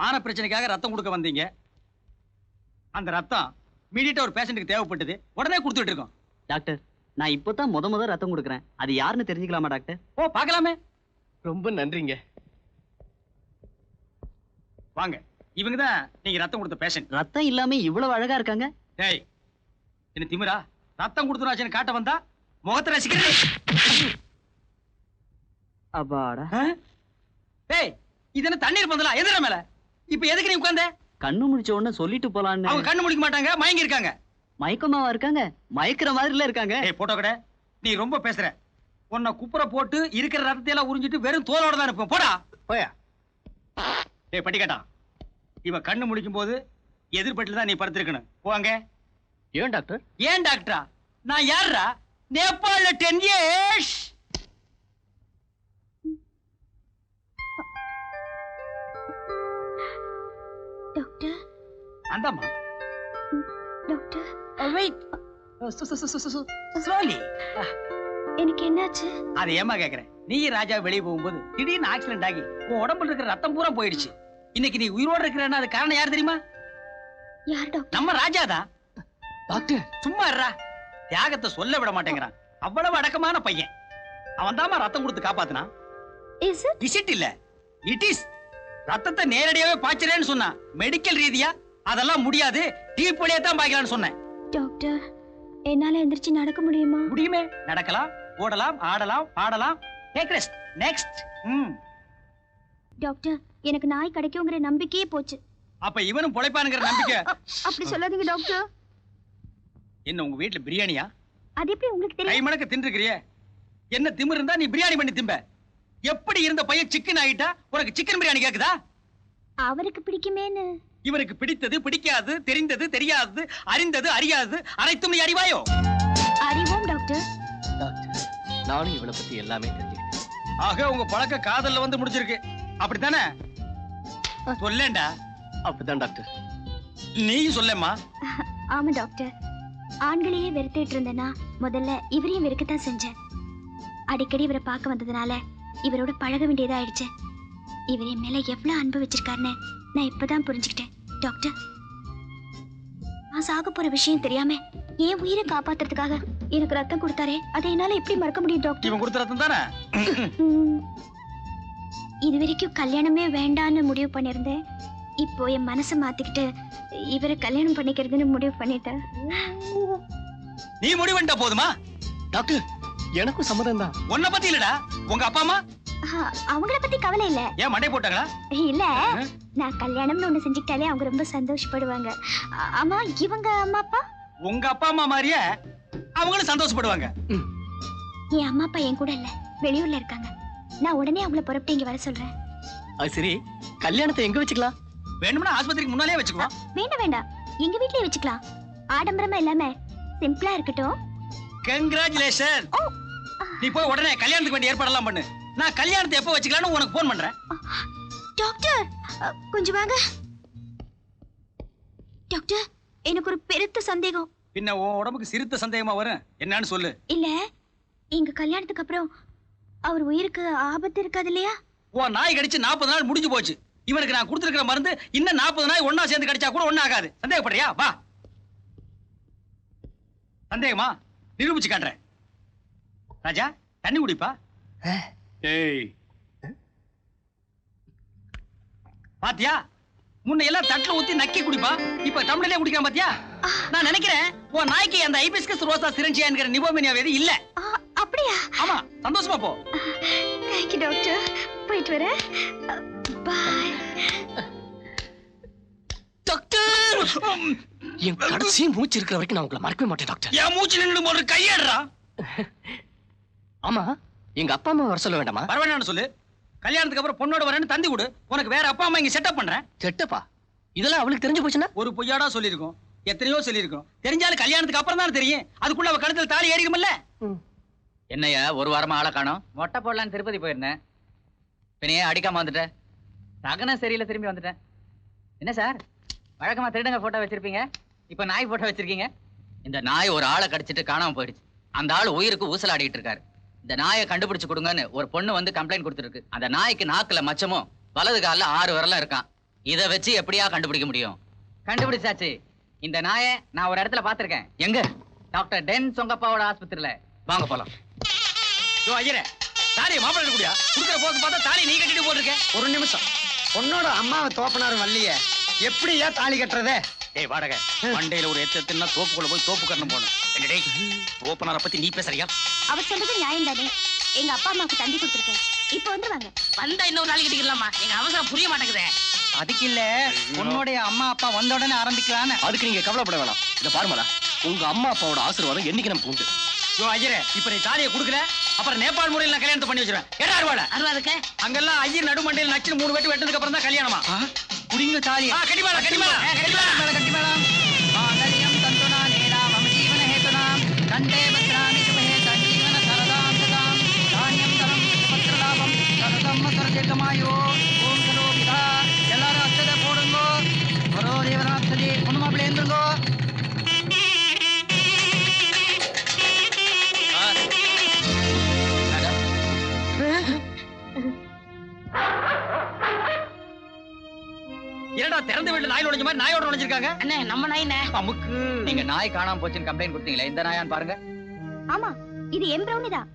மான பிரச்சனைக்காக ரத்தம் கொடுக்க வந்தீங்க. அந்த ரத்தம் இமீடியட்டா ஒரு பேஷண்ட்டுக்கு தேவைப்பட்டது, உடனே கொடுத்துட்டு இருக்கோம். டாக்டர், நான் இப்பதான் முத ரத்தம் கொடுக்குறேன். அது யாருன்னு தெரிஞ்சுக்கலாமா டாக்டர்? ஓ, பார்க்கலாமே. ரொம்ப நன்றிங்க. வாங்க, இவங்க தான் நீங்க ரத்தம் கொடுத்த பேஷண்ட். ரத்தம் இல்லாம இவ்வளவு அழகா இருக்காங்க. டேய், என்ன திமிரா? ரத்தம் கொடுத்துறாச்சுன்னு காட்ட வந்தா முகத்தை ரசிக்கிறேன். அப்பாடா. டேய், இது என்ன தண்ணீர் பந்தலா? எதிர மேல இப்ப எதுக்கு நீ உட்கார்ந்த? கண்ணு முடிச்ச உடனே சொல்லிட்டு போலான்னு. அவங்க கண்ணு முடிக்க மாட்டாங்க, மயங்கி இருக்காங்க. மயக்கமாவா இருக்காங்க? மயக்கிற மாதிரில இருக்காங்க. ஏய் போட்டோ கடை, நீ ரொம்ப பேசுற. உன்னை குப்புற போட்டு இருக்கிற ரத்தத்தை எல்லாம் உறிஞ்சிட்டு வெறும் தோலோட தான் இருப்போம். போடா போயா. டேய் பட்டிக்காட்டா, இவ கண்ணு முடிக்கும் போது எதிர்பட்டில தான் நீ படுத்திருக்கணும். போவாங்க. ஏன் டாக்டர்? ஏன் டாக்டரா? நான் யாருடா? நேபாள்ல 10 years. டாக்டர். அந்தம்மா. டாக்டர். வெயிட். ஸ்லோலி. எனக்கு என்னாச்சு? அதை ஏமா கேக்குறேன்? நீ ராஜா வெளியே போகும்போது திடீர்னு ஆக்சிடென்ட் ஆகி உன் உடம்புல இருக்கிற ரத்தம் பூரா போயிடுச்சு. இன்னைக்கு நீ உயிரோட இருக்கிறன்னா அது காரணம் யார் தெரியுமா? யார் டாக்டர்? நம்ம ராஜாதான். டாக்டர் சும்மா இருடா. தியாகத்தை சொல்ல விட மாட்டேங்கிறான். அவ்வளவு அடக்கமான பையன். அவன் தாமா ரத்தம் கொடுத்து காப்பாத்தினான். Is it? இஸ் இட் இல்ல, இட் இஸ். ரத்தத்தை நேரடியாவே பாய்ச்சறேன்னு சொன்னா, மெடிக்கல் ரீதியா அதெல்லாம் முடியாது, டீப் வழியா தான் பாய்க்கலாம்னு சொன்னேன். டாக்டர், என்னால எந்திரிச்சு நடக்க முடியுமா? முடியுமே. நடக்கலாம், ஓடலாம், ஆடலாம், பாடலாம். Take rest. நெக்ஸ்ட். டாக்டர், எனக்கு நாய் கிடைக்குங்கிற நம்பிக்கையே போச்சு. அப்ப இவனும் பொழைப்பானுங்கிற நம்பிக்கை? அப்படி சொல்லாதீங்க டாக்டர். என்ன உங்க வீட்டுல பிரியாணியா? அது எப்படி உங்களுக்கு கை தெரியும்? மணக்க தின்றுக்கிறியே. என்ன திமிரு இருந்தா நீ பிரியாணி பண்ணி திம்ப. எப்படி இருந்த பையன் சிக்கன் ஆயிட்டா உனக்கு சிக்கன் பிரியாணி கேக்குதா? அவருக்கு பிடிக்குமேன்னு. இவனுக்கு பிடித்தது பிடிக்காது, தெரிந்தது தெரியாது, அறிந்தது அறியாது, அனைத்தும் நீ அறிவாயோ? அறிவோம் டாக்டர். டாக்டர், நானும் இவளை பத்தி எல்லாமே தெரிஞ்சுக்கிட்டேன். ஆக உங்க பழக்க காதல்ல வந்து முடிஞ்சிருக்கு, அப்படித்தானே? சொல்லேண்டா. அப்படிதான் டாக்டர். நீயும் சொல்லேம்மா. ஆமா டாக்டர், ஆண்களையே வெறுத்துட்டு இருந்தேன்னா முதல்ல இவரையும் வெறுக்கத்தான் செஞ்சேன். அடிக்கடி இவரை பார்க்க வந்ததுனால இவரோட பழக வேண்டியதாயிடுச்சு. இவர் என் மேல எவ்வளவு அன்பு வச்சிருக்காருன்னு நான் இப்பதான் புரிஞ்சுக்கிட்டேன். டாக்டர், நான் சாக போற விஷயம் தெரியாம என் உயிரை காப்பாத்துறதுக்காக எனக்கு ரத்தம் கொடுத்தாரே, அதை என்னால எப்படி மறக்க முடியும் டாக்டர்? இவன் கொடுத்த ரத்தம் தானே? இது வரைக்கும் கல்யாணமே வேண்டான்னு முடிவு பண்ணிருந்தேன். இப்போ என் மனசை மாத்திக்கிட்டு இவரை கல்யாணம் பண்ணிக்கிறதுன்னு முடிவு பண்ணிட்டேன். நீ முடிவு பண்ணிட்டா போதுமா? டாக்டர், எனக்கும் சம்மதம் தான். உன்னை பத்தி இல்லடா, உங்க அப்பா அம்மா. அவங்கள பத்தி கவலை இல்ல. ஏன் மண்டை போட்டாங்களா? இல்ல, நான் கல்யாணம்னு ஒண்ணு செஞ்சுக்கிட்டாலே அவங்க ரொம்ப சந்தோஷப்படுவாங்க. ஆமா, இவங்க அம்மா அப்பா? உங்க அப்பா அம்மா மாதிரியே அவங்களும் சந்தோஷப்படுவாங்க. என் அம்மா அப்பா என் கூட இல்ல, வெளியூர்ல இருக்காங்க. நான் உடனே அவங்கள புறப்பட்டு இங்க வர சொல்றேன். அது சரி, கல்யாணத்தை எங்க வச்சுக்கலாம்? வேணும்னா ஆஸ்பத்திரிக்கு முன்னாலே வச்சுக்குவோம். வேண்டாம் வேண்டாம், எங்க வீட்லயே வச்சுக்கலாம். ஆடம்பரமா இல்லாம சிம்பிளா இருக்கட்டும். கங்க்ராச்சுலேஷன். நீ போய் உடனே கல்யாணத்துக்கு வேண்டிய ஏற்பாடெல்லாம் பண்ணு. நான் கல்யாணத்தை எப்போ வச்சுக்கலாம்னு உனக்கு போன் பண்றேன். டாக்டர், கொஞ்சம் வாங்க. டாக்டர், எனக்கு ஒரு பெருத்த சந்தேகம். பின்ன உன் உடம்புக்கு சிறுத்த சந்தேகமா வரும், என்னன்னு சொல்லு. இல்ல, எங்க கல்யாணத்துக்கு அப்புறம் அவர் உயிருக்கு ஆபத்து இருக்காது இல்லையா? உன் நாய் கடிச்சு 40 நாள் முடிஞ்சு போச்சு. இவனுக்கு நான் கொடுத்துருக்கிற மருந்து இன்னும் 40 நாய் ஒன்னா சேர்ந்து கடிச்சா கூட ஒண்ணு ஆகாது. சந்தேகப்படுறியா? வா. சந்தேகமா? நிரூபிச்சு காட்டுறேன். ராஜா, தண்ணி குடிப்பா. ஏய், பாத்தியா? முன்ன எல்லாம் தட்டுல ஊத்தி நக்கி குடிப்பா, இப்ப தமிழ்லயே குடிக்கலாம். பாத்தியா? நான் நினைக்கிறேன் உன் நாய்க்கு அந்த ஹைபிஸ்கஸ் ரோசா சிரஞ்சியா என்கிற நிமோனியா வேதி இல்ல. அப்படியா? ஆமா, சந்தோஷமா போ. தேங்க்யூ டாக்டர், போயிட்டு வரேன். பாய் டாக்டர். என் கடைசி மூச்சு இருக்கிற வரைக்கும் நான் உங்களை மறக்கவே மாட்டேன் டாக்டர். என் மூச்சு நின்று ஒரு கையேடுறா. ஆமா, எங்க அப்பா அம்மா வர சொல்ல வேண்டாமா? வர வேண்டாம்னு சொல்லு. கல்யாணத்துக்கு அப்புறம் பொண்ணோட வரேன்னு தந்தி கொடு. உனக்கு வேற அப்பா அம்மா இங்க செட்டப் பண்றேன். செட்டப்பா? இதெல்லாம் அவளுக்கு தெரிஞ்சு போச்சுன்னா? ஒரு பொய்யாடா சொல்லியிருக்கோம், எத்தனையோ சொல்லியிருக்கோம். தெரிஞ்சாலும் கல்யாணத்துக்கு அப்புறம் தான் தெரியும். அதுக்குள்ள அவ கழுத்துல தாலி ஏறிக்கும்ல. என்னையா ஒரு வாரமா ஆளை காணோம்? மொட்டை போடலான்னு திருப்பதி போயிருந்தேன். பின்னையே அடிக்காம வந்துட்டேன். சகனம் சரியில்லை, திரும்பி வந்துட்டேன். என்ன சார், வழக்கமா திருடங்க போட்டோ வச்சிருப்பீங்க, இப்ப நாய் போட்டோ வச்சிருக்கீங்க. இந்த நாய் ஒரு ஆளை கடிச்சிட்டு காணாம போயிடுச்சு. அந்த ஆள் உயிருக்கு ஊசலாடிட்டு இருக்காரு. இந்த நாயை கண்டுபிடிச்சு கொடுங்கன்னு ஒரு பொண்ணு வந்து கம்ப்ளைண்ட் கொடுத்துருக்கு. அந்த நாய்க்கு நாக்குல மச்சமும் வலது காலில் 6 விரலும் இருக்கான். இத வச்சு எப்படியா கண்டுபிடிக்க முடியும்? கண்டுபிடிச்சாச்சு. இந்த நாயை நான் ஒரு இடத்துல பாத்திருக்கேன். எங்க? டாக்டர் டென் சொங்கப்பாவோட ஆஸ்பத்திரியில. வாங்க போலாம். ஐயரே, தாலியை மாப்பிள்ளை கூடியா குடுக்கிற போக்கு பார்த்தா தாலி நீ கட்டிட்டு போட்டிருக்க. ஒரு நிமிஷம், பொண்ணோட அம்மாவை தோப்பனாரும் வரலையே, எப்படியா தாலி கட்டுறதே? டேய் வாடகை, மண்டையில ஒரு எத்தனா தோப்புக்குள்ள போய் தோப்பு கட்டணும் போகணும். என்ன டேய், தோப்பனாரை பத்தி நீ பேசுறியா? அவர் சொல்றது நியாயம் தானே. எங்க அப்பா அம்மாவுக்கு தந்தி கொடுத்துருக்கேன். இப்ப வந்துருவாங்க. வந்தா இன்னொரு நாளைக்கு கட்டிக்கலாமா? எங்க அவசரம் புரிய மாட்டேங்குதே. அதுக்கு இல்ல, பொண்ணோடைய அம்மா அப்பா வந்த உடனே ஆரம்பிக்கலான்னு. அதுக்கு நீங்க கவலைப்பட வேணாம். இத பாருமலா, உங்க அம்மா அப்பாவோட ஆசீர்வாதம் என்னைக்கு நமக்கு உண்டு. ஐயரே, இப்ப நீ தாலியை குடுக்கல, அப்புறம் நேபாள் முறையில் நான் கல்யாணத்தை பண்ணி வச்சிருவேன். ஏடா அருவாள அருவாதுக்கு அங்கெல்லாம் ஐயர் நடுமண்டையில் நச்சு 3 வெட்டு வெட்டதுக்கு அப்புறம் தான் கல்யாணமா. குடிங்க தாலி. கட்டிமாளா கட்டிமாளா கட்டிமாளா கட்டிமாளா. மாங்கல்யம் தந்துனா நேனா மம ஜீவன ஹேதுனா கண்டே பத்ராமி சுபஹே சஞ்சீவன சரதாம் சதாம் தானியம் தரம் பத்ரலாபம் சரதம் சரதேகமாயோ ஓம் கலோ விதா. எல்லாரும் அச்சதை போடுங்கோ. பரோ தேவராப்தஜி பொண்ணு மாப்பிள்ளை எழுந்துருங்கோ. என்னடா திறந்த வீட்டுல நாய் நுழைஞ்ச மாதிரி நாயோட நுழைஞ்சிருக்காங்க? அண்ணே, நம்ம நாயினே. அமுக்கு. நீங்க நாய் காணாம போச்சுன்னு கம்ப்ளைண்ட் கொடுத்தீங்களே, இந்த நாயான்னு பாருங்க. ஆமா, இது என் பிரௌனி தான்.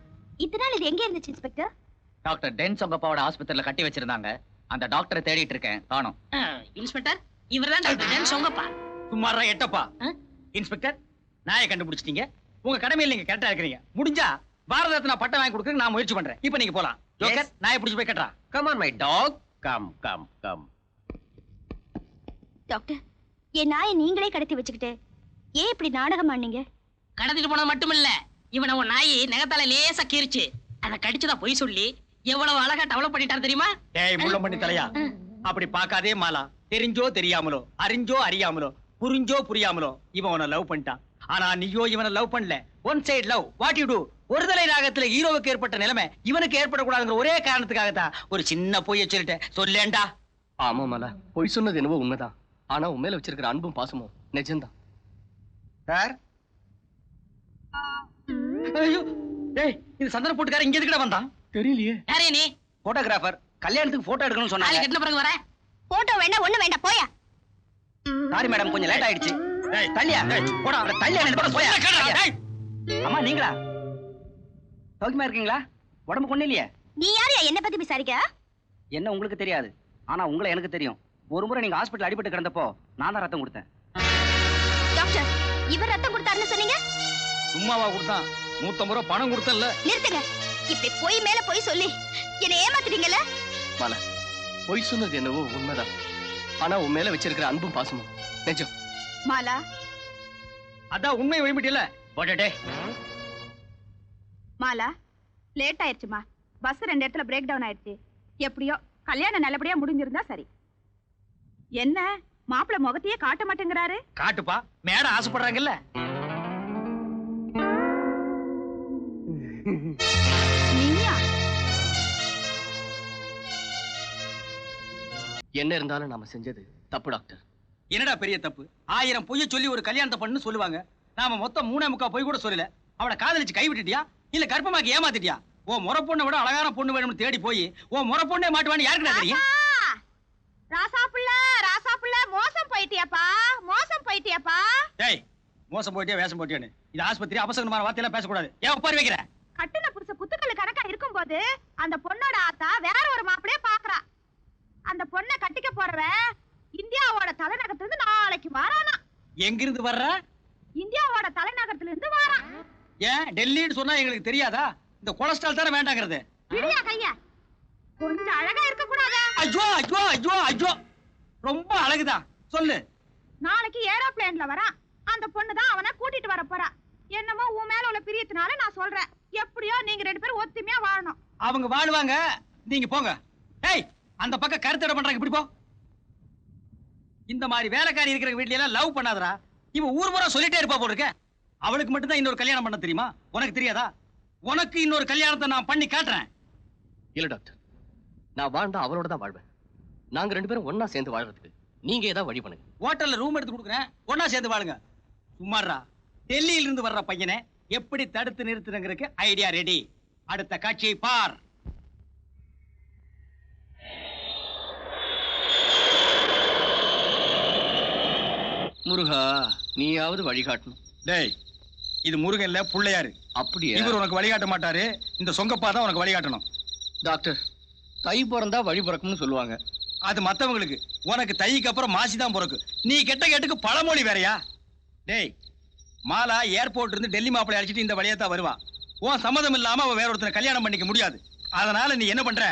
இத்தனை நாள் இது எங்க இருந்துச்சு இன்ஸ்பெக்டர்? டாக்டர் டென் சொங்கப்பாவோட ஆஸ்பத்திரியில கட்டி வச்சிருந்தாங்க. அந்த டாக்டரை தேடிட்டு இருக்கேன், காணோம். இன்ஸ்பெக்டர், இவர்தான் டாக்டர் டென் சொங்கப்பா. சும்மாரா எட்டப்பா. இன்ஸ்பெக்டர், நாயை கண்டுபிடிச்சிட்டீங்க. உங்க கடமையில் நீங்க கரெக்டா இருக்கிறீங்க. முடிஞ்சா பாரத ரத்னா பட்டம் வாங்கி கொடுக்க நான் முயற்சி பண்றேன். இப்போ நீங்க போலாம். ஜோக்கர், நாயை பிடிச்சு போய் கட்டறா. Come on my dog. Come come come. Doctor, என் நாயை நீங்களே கடத்தி வச்சுக்கிட்டு ஏன் இப்படி நாடகம் ஆனீங்க? கடத்திட்டு போனது மட்டும் இல்ல, இவனை உன் நாய் நகத்தால லேசா கீறிச்சு. அதை கடிச்சுதான் பொய் சொல்லி எவ்வளவு அழகா டெவலப் பண்ணிட்டாரு தெரியுமா? ஏய் முள்ளம் பண்ணி தலையா, அப்படி பார்க்காதே மாலா. தெரிஞ்சோ தெரியாமலோ, அறிஞ்சோ அறியாமலோ, புரிஞ்சோ புரியாமலோ இவன் உன்னை லவ் பண்ணிட்டான். ஆனா நீயோ இவனை லவ் பண்ணல. One side love. What you to? ஒருதலை ராகத்துல ஹீரோவுக்கு ஏற்பட்ட நிலைமை இவனுக்கு ஏற்படக்கூடாதுங்கிற ஒரே காரணத்துக்காகத்தான் ஒரு சின்ன பொய்யை சொல்லிட்டேன். சொல்லேண்டா. ஆமா மலா, பொய் சொன்னது என்னவோ உண்மைதான். ஆனா உன் மேல வச்சிருக்கிற அன்பும் பாசமும் நிஜம்தான். சார், ஐயோ, டேய், இது சந்தன போட்டுக்கார இங்க எதுக்குடா வந்தான்? தெரியலையே. யாரே நீ? போட்டோகிராஃபர். கல்யாணத்துக்கு போட்டோ எடுக்கணும்னு தாலி சொன்னாங்க. கட்டின பிறகு வர. போட்டோ வேண்டாம், ஒண்ணு வேண்டாம், போயா. சாரி மேடம், கொஞ்சம் லேட் ஆயிடுச்சு. டேய் தள்ளியா, டேய் போடா, அவரை தள்ளியா நின்னு போட போயா. டேய் அம்மா, நீங்களா? சௌக்கியமா இருக்கீங்களா? உடம்பு கொண்டு இல்லையே. நீ யாரையா என்ன பத்தி விசாரிக்க? என்ன உங்களுக்கு தெரியாது, ஆனா உங்களை எனக்கு தெரியும். ஒரு முறை நீங்க ஹாஸ்பிடல் அடிபட்டு கிடந்தப்போ நான் தான் ரத்தம் கொடுத்தேன். டாக்டர், இவர் ரத்தம் கொடுத்தாருன்னு சொன்னீங்க. சும்மாவா கொடுத்தான்? 150 ரூபாய் பணம் கொடுத்தல. நிறுத்துங்க. இப்படி பொய் மேல பொய் சொல்லி என்ன ஏமாத்துறீங்கல்ல? மலா, பொய் சொன்னது என்னவோ உண்மைதான். ஆனா உன் மேல வச்சிருக்கிற அன்பும் பாசமும் நிஜம். மாலா, அதான் உண்மை ஒழிமிட்டில்ல. போடடே. மாலா, லேட் ஆயிடுச்சுமா. பஸ் 2 இடத்துல பிரேக் டவுன் ஆயிடுச்சு. எப்படியோ கல்யாணம் நல்லபடியா முடிஞ்சிருந்தா சரி. என்ன மாப்பிள்ள முகத்தையே காட்ட மாட்டேங்கிறாரு? காட்டுப்பா, மேட ஆசைப்படுறாங்கல்ல. நீயா? என்ன இருந்தாலும் நாம செஞ்சது தப்பு டாக்டர். என்னடா பெரிய தப்பு? 1000 பொய்ய சொல்லி ஒரு கல்யாணத்தை பண்ணு சொல்லுவாங்க. நாம மொத்தம் 3.25 பொய் கூட சொல்லல. அவளை காதலிச்சு கை விட்டுட்டியா இல்ல கர்ப்பமாக்கி ஏமாத்திட்டியா? ஓ முறை பொண்ணை விட அழகான பொண்ணு வேணும்னு தேடி போய் ஓ முறை பொண்ணே மாட்டுவான்னு யாருக்குடா தெரியும்? ராசாப்புள்ள, ராசாப்புள்ள, மோசம் போயிட்டியாப்பா, மோசம் போயிட்டியாப்பா. டேய், மோசம் போயிட்டியா வேஷம் போயிட்டியான்னு இது ஆஸ்பத்திரி, அபசகமான வார்த்தையெல்லாம் பேசக்கூடாது. ஏன் உட்கார வைக்கிற? கட்டுன புருஷ குத்துக்கள் கணக்கா இருக்கும்போது அந்த பொண்ணோட ஆத்தா வேற ஒரு மாப்பிளைய பாக்குறா. அந்த பொண்ணை கட்டிக்க போறவன் இந்தியாவோட தலைநகரத்துல இருந்து நாளைக்கு வாரானா. எங்கிருந்து வர்ற? இந்தியாவோட தலைநகரத்துல இருந்து வாரான். ஏன் டெல்லின்னு சொன்னா எங்களுக்கு தெரியாதா? இந்த கொலஸ்ட்ரால் தானே வேண்டாங்கிறது. விடியா கையா, கொஞ்சம் அழகா இருக்க கூடாதா? ஐயோ ஐயோ ஐயோ ஐயோ, ரொம்ப அழகுதான். சொல்லு. நாளைக்கு ஏரோப்ளேன்ல வரான். அந்த பொண்ணு தான் அவனை கூட்டிட்டு வர போறா. என்னமோ உன் மேல உள்ள பிரியத்தினால நான் சொல்றேன். எப்படியோ நீங்க 2 பேரும் ஒத்துமையா வாழணும். அவங்க வாழுவாங்க, நீங்க போங்க. ஏய், அந்த பக்கம் கருத்தடை பண்றாங்க, இப்படி போ. இந்த மாதிரி வேலைக்காரி இருக்கிற வீட்ல எல்லாம் லவ் பண்ணாதடா. இவன் ஊர் பூரா சொல்லிட்டே இருப்பா போல இருக்க. அவளுக்கு மட்டும் தான் இன்னொரு கல்யாணம் பண்ண தெரியுமா? உனக்கு தெரியாதா? உனக்கு இன்னொரு கல்யாணத்தை நான் பண்ணி காட்டுறேன். இல்ல டாக்டர், நான் வாழ்ந்தா அவளோட தான் வாழ்வேன். நாங்க 2 பேரும் ஒன்னா சேர்ந்து வாழ்றதுக்கு நீங்க ஏதாவது வழி பண்ணுங்க. ஹோட்டல்ல ரூம் எடுத்து கொடுக்குறேன், ஒன்னா சேர்ந்து வாழுங்க. சும்மாறா, டெல்லியில இருந்து வர்ற பையனை எப்படி தடுத்து நிறுத்துறங்கிறதுக்கு ஐடியா ரெடி. அடுத்த காட்சியை பார். முருகா நீயாவது வழிகாட்டணும். டேய் இது முருகன் இல்ல புள்ளையாரு. அப்படியே இவர் உனக்கு வழிகாட்ட மாட்டாரு, இந்த சொங்கப்பா தான் உனக்கு வழிகாட்டணும். டாக்டர், தை பிறந்தா வழி பிறக்கும்னு சொல்லுவாங்க. அது மத்தவங்களுக்கு, உனக்கு தைக்கு அப்புறம் மாசி தான் பிறக்கு. நீ கெட்ட கேட்டுக்கு பழமொழி வேறயா? டேய் மாலா ஏர்போர்ட் இருந்து டெல்லி மாப்பிள்ளை அடிச்சிட்டு இந்த வழியா தான் வருவா. உன் சம்மதம் இல்லாம அவ வேற ஒருத்தனை கல்யாணம் பண்ணிக்க முடியாது. அதனால நீ என்ன பண்ற,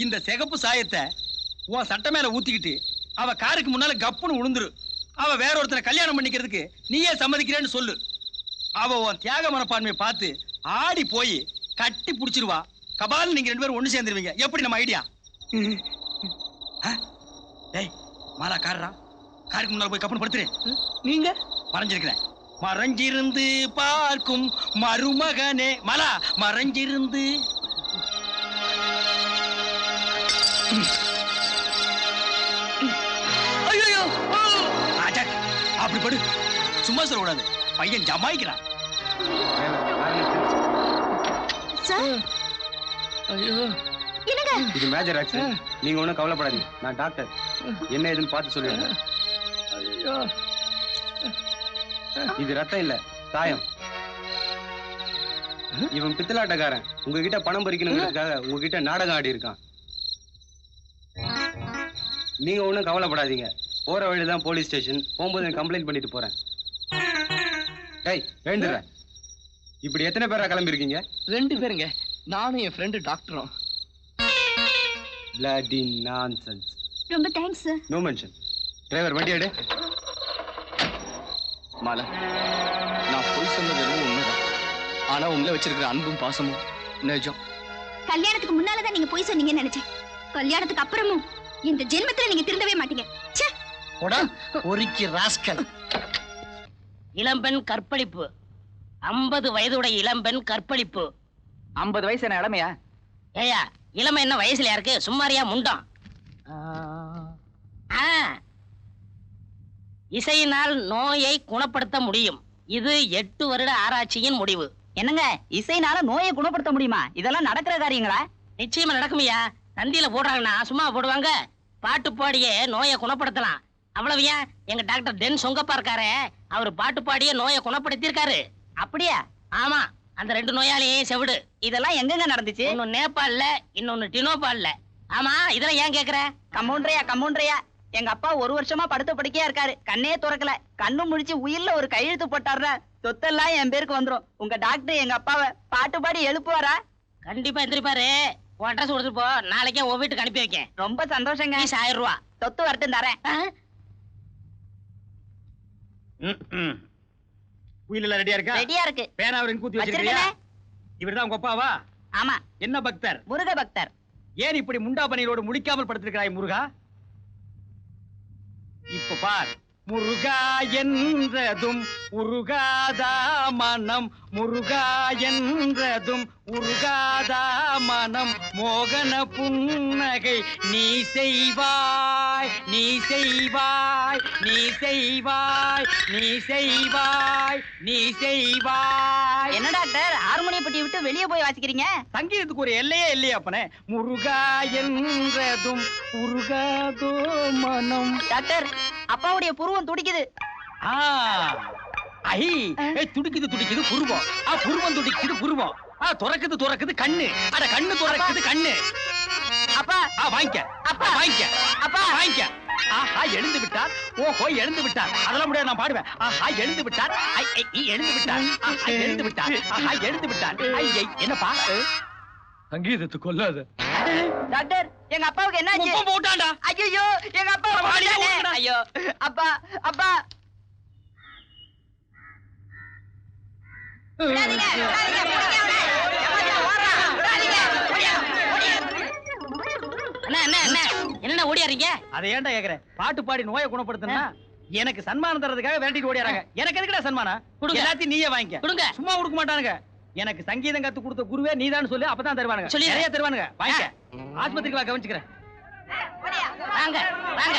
இந்த சிகப்பு சாயத்தை உன் சட்டை மேல ஊத்திக்கிட்டு அவ காருக்கு முன்னால கப்புன்னு உளுந்துரு. அவ வேற ஒருத்தனை கல்யாணம் பண்ணிக்கிறதுக்கு நீயே சம்மதிக்கிறேன்னு சொல்லு. அவ உன் தியாக மனப்பான்மையை பார்த்து ஆடி போய் கட்டி புடிச்சிருவா. கபால் நீங்க 2 பேரும் ஒண்ணு சேர்ந்துருவீங்க. எப்படி நம்ம ஐடியா? டேய் மாலா காரா, காருக்கு முன்னால போய் கப்புன்னு படுத்துரு. நீங்க மறைஞ்சிருக்கிறேன். மறைஞ்சிருந்து பார்க்கும் மருமகனே. மாலா மறைஞ்சிருந்து. ஐயோ ராஜா அப்படி படு, சும்மா சொல்லக்கூடாது. பையன் ஜமாய்க்கிறான். ஐயோ என்னங்க இது மேஜர் ஆக்சிடென்ட். நீங்க ஒண்ணும் கவலைப்படாதீங்க, நான் டாக்டர். என்ன ஏதுன்னு பார்த்து சொல்லிடுறேன். ஐயோ இது ரத்தம் இல்ல, சாயம். இவன் பித்தலாட்டக்காரன். உங்ககிட்ட பணம் பறிக்கணுங்கிறதுக்காக உங்ககிட்ட நாடகம் ஆடி இருக்கான். நீங்க ஒண்ணும் கவலைப்படாதீங்க. போற வழிதான் போலீஸ் ஸ்டேஷன். போகும்போது நான் கம்ப்ளைண்ட் பண்ணிட்டு போறேன். டேய் எழுந்துடுறேன். இப்படி எத்தனை பேரா கிளம்பி இருக்கீங்க? 2 பேருங்க, நானும் என் ஃப்ரெண்டு டாக்டரும். Bloody nonsense. ரொம்ப thanks sir. No mention. Driver வண்டி எடு. மாலா, நான் போய் சொன்னது எதுவும் உண்மைதான். ஆனா உங்களை வச்சிருக்கிற அன்பும் பாசமும் நிஜம். கல்யாணத்துக்கு முன்னாலதான் நீங்க போய் சொன்னீங்கன்னு நினைச்சேன். கல்யாணத்துக்கு அப்புறமும் இந்த ஜென்மத்துல நீங்க திருந்தவே மாட்டீங்க. ச்சே. போடா ஒருக்கி ராஸ்கல். இளம்பெண் கற்பழிப்பு. 50 வயதுடைய இளம்பெண் கற்பழிப்பு. 50 வயசு என்ன இளமையா? ஏயா இளமை என்ன வயசுல இருக்கு? சும்மாரியா முண்டம். இசையினால் நோயை குணப்படுத்த முடியும். இது 8 வருட ஆராய்ச்சியின் முடிவு. என்னங்க இசைனால நோயை குணப்படுத்த முடியுமா? இதெல்லாம் நடக்கிற காரியங்களா? நிச்சயமா நடக்குமையா. தந்தியில போடுறாங்கன்னா சும்மா போடுவாங்க. பாட்டு பாடியே நோயை குணப்படுத்தலாம். அவ்வளவு ஏன், எங்க டாக்டர் டென் சொங்கப்பா இருக்காரு, அவர் பாட்டு பாடியே நோயை குணப்படுத்தி இருக்காரு. அப்படியா? ஆமா, அந்த 2 நோயாளியும் செவிடு. இதெல்லாம் எங்கெங்க நடந்துச்சு? ஒன்னு நேபாள்ல, இன்னொன்னு டினோபால்ல. ஆமா, இதெல்லாம் ஏன் கேக்குற? கம்பவுண்டரையா எங்க அப்பா 1 வருஷமா படுத்த படுக்கையா இருக்காரு. கண்ணே துறக்கல. கண்ணு முடிச்சு உயிர்ல ஒரு கையெழுத்து போட்டாருன்னா சொத்தெல்லாம் என் பேருக்கு வந்துரும். உங்க டாக்டர் எங்க அப்பாவை பாட்டு பாடி எழுப்புவாரா? கண்டிப்பா எந்திரிப்பாரு. உன் அட்ரஸ் கொடுத்துட்டு போ, நாளைக்கே உன் வீட்டுக்கு அனுப்பி வைக்கேன். ரொம்ப சந்தோஷங்க. 1000 ரூபா சொத்து வரட்டும் தரேன். உயிரில ரெடியா இருக்கா? ரெடியா இருக்கு. பேனா அவர் கூத்தி வச்சிருக்கியா? இவர்தான் உங்க அப்பாவா? ஆமா. என்ன பக்தர்? முருக பக்தர். ஏன் இப்படி முண்டா பணியோடு முடிக்காமல் படுத்திருக்கிறாய் முருகா? இப்ப பார், முருகா என்றதும் உருகாதா மனம், முருகா என்றதும் உருகாதா மனம், மோகன புன்னகை நீ செய்வாய், நீ செய்வாய், நீ செய்வாய், நீ செய்வாய், நீ செய்வாய். என்ன டாக்டர் ஹார்மோனிய பெட்டி விட்டு வெளியே போய் வாசிக்கிறீங்க? சங்கீதத்துக்கு ஒரு எல்லையே இல்லையா அப்பனே? முருகா என்றதும் உருகாதோ மனம். டாக்டர் அப்பாவுடைய புருவம் துடிக்குது. துடிக்குது துடிக்குது புருவம். புருவம் துடிக்குது புருவம். துறக்குது துறக்குது கண்ணு. அட கண்ணு துறக்குது கண்ணு. அப்பா வாங்கிக்க. அப்பா வாங்கிக்க. அப்பா வாங்கிக்க. ஆஹா எழுந்து விட்டார். ஓஹோ எழுந்து விட்டார். அதெல்லாம் முடியாது, நான் பாடுவேன். ஆஹா எழுந்து விட்டார். எழுந்து விட்டார். எழுந்து விட்டார். ஆஹா எழுந்து விட்டார். என்னப்பா சங்கீதத்தை கொல்லாத. டாக்டர் எங்க அப்பாவுக்கு என்ன ஆச்சு? போட்டான்டா. ஐயோ எங்க அப்பா. ஐயோ அப்பா அப்பா. என்ன ஓடியாரீங்க? அதை ஏன்டா கேக்குற? பாட்டு பாடி நோயை குணப்படுத்தினா எனக்கு சன்மானம் தரதுக்காக விரட்டிட்டு ஓடியாராங்க. எனக்கு எதுக்குடா சன்மானம்? எல்லாத்தையும் நீயே வாங்கிக்க. சும்மா கொடுக்க மாட்டானுங்க. எனக்கு சங்கீதம் கத்து கொடுத்த குருவே நீதான் சொல்லு, அப்பதான் தருவானுங்க. நிறைய தருவானுங்க. வாங்கிக்க. ஆஸ்பத்திரிக்கு வா, கவனிச்சுக்கிறேன். வாங்க வாங்க.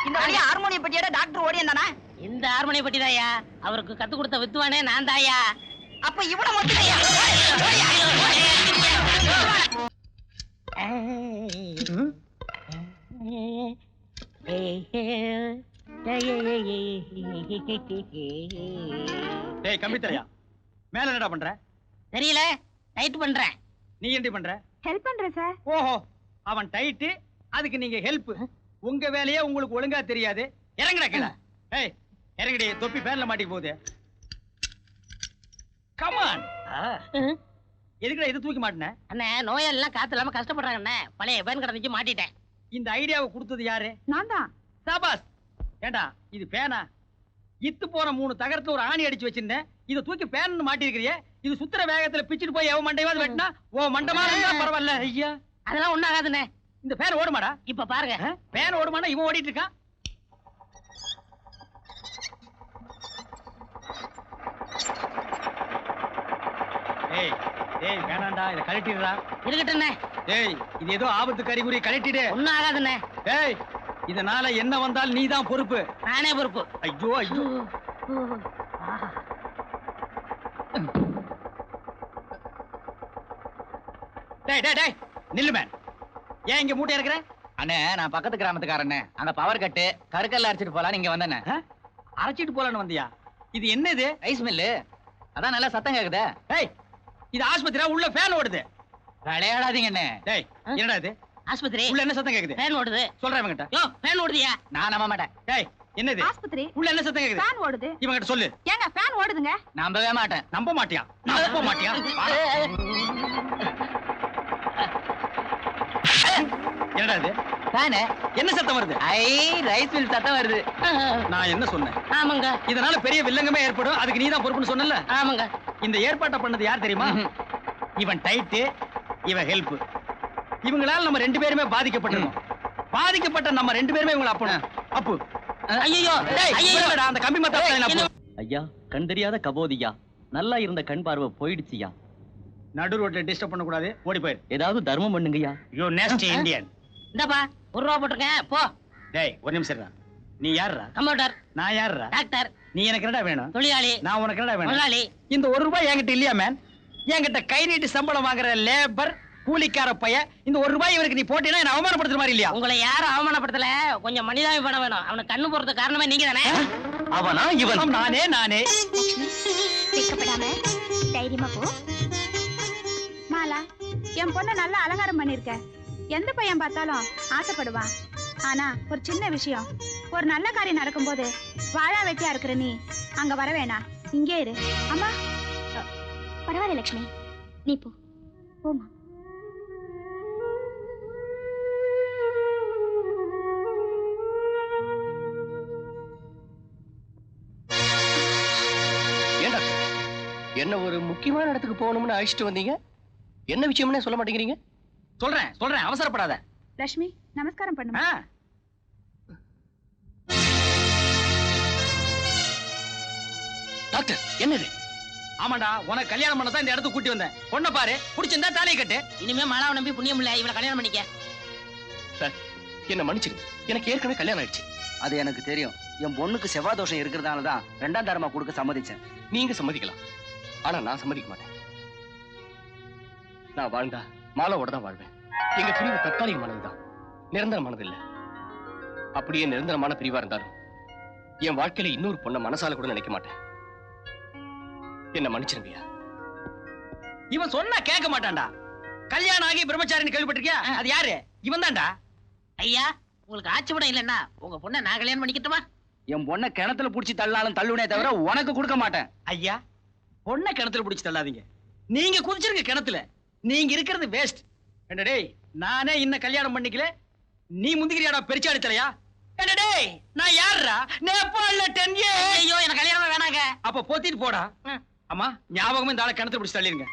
இந்த வழியா ஹார்மோனிய பெட்டியோட டாக்டர் ஓடியாந்தானா? இந்த ஹார்மோனிய பெட்டி தாயா அவருக்கு கத்து கொடுத்த வித்துவானே நான் தாயா. அப்ப இவன மொத்தத்தையா? டேய் கம்பி தலையா, மேல என்னடா பண்ற? தெரியல, டைட் பண்றேன். நீ என்ன பண்ற? ஹெல்ப் பண்றேன் சார். ஓஹோ, அவன் டைட்டு, அதுக்கு நீங்க ஹெல்ப். உங்க வேலையே உங்களுக்கு ஒழுங்கா தெரியாது. இறங்குடா கீழே. ஏய் இறங்குடி, தொப்பி பேன்ல மாட்டி போகுது. கமான். எதுக்குடா இது தூக்கி மாட்டின? அண்ணே, நோயாளிலாம் காத்து இல்லாம கஷ்டப்படுறாங்க அண்ணே. பழைய பேன் கடந்துச்சு மாட்டிட்டேன். இந்த ஐடியாவை கொடுத்தது யாரு? நான் தான். சாபாஸ். ஏண்டா இது பேனா? இத்து போன 3 தகரத்துல ஒரு ஆணி அடிச்சு வச்சிருந்தேன். இத தூக்கி பேன் மாட்டி இருக்கிறியே. இது சுத்துற வேகத்துல பிச்சிட்டு போய் எவன் மண்டையாவது வெட்டினா ஓ மண்டமா இருந்தா பரவாயில்ல. ஐயா அதெல்லாம் ஒண்ணும் ஆகாதுண்ணே. இந்த பேன் ஓடுமாடா? இப்ப பாருங்க. பேன் ஓடுமாடா? இவன் ஓடிட்டு இருக்கான். ஏய் ஏய் வேணாண்டா, இத கழட்டிடுறா. இருக்கட்டும்ண்ணே. ஏய் இது ஏதோ ஆபத்து கறிகுறி, கழட்டிடு. ஒண்ணும் ஆகாதுண்ணே. ஏய் இதனால என்ன வந்தால் நீதான் பொறுப்பு. நானே பொறுப்பு. ஐயோ ஐயோ. டேய் டேய் டேய் நில்லு மேன். ஏன் இங்க மூட்டை இருக்கிற? அண்ணே, நான் பக்கத்து கிராமத்துக்காரண்ணே. அங்க பவர் கட்டு, கருக்கல்ல அரைச்சிட்டு போலாம் இங்க வந்தேண்ணே. அரைச்சிட்டு போலான்னு வந்தியா? இது என்ன இது? Rice mill. அதான் நல்லா சத்தம் கேக்குதே. டேய் இது ஆஸ்பத்திரியா? உள்ள ஃபேன் ஓடுது. விளையாடாதீங்க அண்ணே. டேய் என்னடா இது? ஆஸ்பத்திரி. உள்ள என்ன சத்தம் கேக்குது? ஃபேன் ஓடுது. சொல்றேன் இவங்கிட்ட. யோ, ஃபேன் ஓடுதியா? நான் நம்ப மாட்டேன். டேய் என்னது? ஆஸ்பத்திரி. உள்ள என்ன சத்தம் கேக்குது? ஃபேன் ஓடுது. இவங்கிட்ட சொல்லு. ஏங்க ஃபேன் ஓடுதுங்க. நம்பவே மாட்டேன். நம்ப மாட்டியா? நம்ப மாட்டியா? என்னடா இது? ஃபேனு. என்ன சத்தம் வருது? ஐ, ரைஸ் மில் சத்தம் வருது. நான் என்ன சொன்னேன்? ஆமாங்க. இதனால பெரிய வில்லங்கமே ஏற்படும். அதுக்கு நீதான் பொறுப்புன்னு சொன்னல. ஆமாங்க. இந்த ஏற்பாட்டை பண்ணது யார் தெரியுமா? இவன் டைட்டு, இவன் ஹெல்ப். இவங்களால நம்ம 2 பேருமே பாதிக்கப்பட்டிருக்கோம். பாதிக்கப்பட்ட நம்ம 2 பேருமே இவங்கள அப்பு. ஐயோ ஐயோ, அந்த கம்பி மத்த ஐயா, கண் தெரியாத கபோதியா, நல்லா இருந்த கண் பார்வை போயிடுச்சுயா. நடு ரோட்ல டிஸ்டர்ப் பண்ண கூடாது. ஓடி போயிரு. ஏதாவது தர்மம் பண்ணுங்கய்யா. You nasty Indian. இந்தப்பா 1 ரூபா போட்டுருக்கேன், போ. டேய் ஒரு நிமிஷம் இருடா. நீ யாருடா? கம்ப்யூட்டர். நான் யாருடா? டாக்டர். நீ எனக்கு என்னடா வேணும்? தொழிலாளி. நான் உனக்கு என்னடா வேணும்? முதலாளி. இந்த 1 ரூபாய் என்கிட்ட இல்லையா மேன்? என்கிட்ட கை நீட்டி சம்பளம் வாங்குற லேபர் கூலிக்கார பைய. இந்த 1 ரூபாய் இவருக்கு நீ போட்டீனா என்ன அவமானப்படுத்துற மாதிரி இல்லையா? உங்களை யாரும் அவமானப்படுத்தல. கொஞ்சம் மனிதாபிமானம் வேணும். அவனுக்கு கண்ணு போறது காரணமே நீங்க தானே. அவனா இவன்? நானே. லட்சுமி, வெட்கப்படாம தைரியமா போ. மாலா, என் பொண்ணை நல்லா அலங்காரம் பண்ணிருக்க. எந்த பையன் பார்த்தாலும் ஆசைப்படுவான். ஆனா ஒரு சின்ன விஷயம், ஒரு நல்ல காரியம் நடக்கும்போது வாழா வெட்டியா இருக்கிற நீ அங்க வர வேணாம், இங்கே இரு. அம்மா பரவாயில்ல லட்சுமி, நீ போ. போமா. ஏண்டா என்ன ஒரு முக்கியமான இடத்துக்கு போகணும்னு அழைச்சிட்டு வந்தீங்க? என்ன விஷயம்னு சொல்ல மாட்டேங்கிறீங்க? சொல்றேன், அவசரப்படாத. லட்சுமி நமஸ்காரம் பண்ணுமா. டாக்டர் என்னது? ஆமாண்டா, உனக்கு கல்யாணம் பண்ணதான் இந்த இடத்துக்கு கூட்டி வந்தேன். பொண்ணை பாரு, புடிச்சிருந்தா தாலியை கட்டு. இனிமே மாலாவை நம்பி புண்ணியம் இல்ல. இவளை கல்யாணம் பண்ணிக்க. சார் என்ன மன்னிச்சிருங்க, எனக்கு ஏற்கனவே கல்யாணம் ஆயிடுச்சு. அது எனக்கு தெரியும். என் பொண்ணுக்கு செவ்வாய் தோஷம் இருக்கிறதால தான் 2ஆம் தரமா கொடுக்க சம்மதிச்சேன். நீங்க சம்மதிக்கலாம், ஆனா நான் சம்மதிக்க மாட்டேன். நான் வாழ்ந்தா மாலாவோட தான் வாழ்வேன். எங்க பிரிவு தற்காலிகமானதுதான், நிரந்தரமானது இல்ல. அப்படியே நிரந்தரமான பிரிவா இருந்தாலும் என் வாழ்க்கையில இன்னொரு பொண்ணை மனசால கூட நினைக்க மாட்டேன். என்ன மன்னிச்சிருங்கய்யா. இவன் சொன்னா கேட்க மாட்டான்டா. கல்யாணம் ஆகி பிரம்மச்சாரின்னு கேள்விப்பட்டிருக்கியா? அது யாரு? இவன் தான்டா. ஐயா, உங்களுக்கு ஆட்சிப்படம் இல்லன்னா உங்க பொண்ணை நான் கல்யாணம் பண்ணிக்கிட்டுமா? என் பொண்ணை கிணத்துல புடிச்சு தள்ளாலும் தள்ளுனே தவிர உனக்கு கொடுக்க மாட்டேன். ஐயா, பொண்ணை கிணத்துல புடிச்சு தள்ளாதீங்க. நீங்க குதிச்சிருங்க கிணத்துல. நீங்க இருக்கிறது வேஸ்ட். டேய், நானே இன்னும் கல்யாணம் பண்ணிக்கல, நீ முந்திக்கிறியாடா பெருச்சாடி தலையா? டேய், நான் யாருடா? நேபாள்ல 10 years. ஐயோ, எனக்கு கல்யாணம் வேணாங்க. அப்ப போத்திட்டு போடா. அம்மா ஞாபகமே இந்த ஆளை கிணத்துல புடிச்சு தள்ளிருங்க.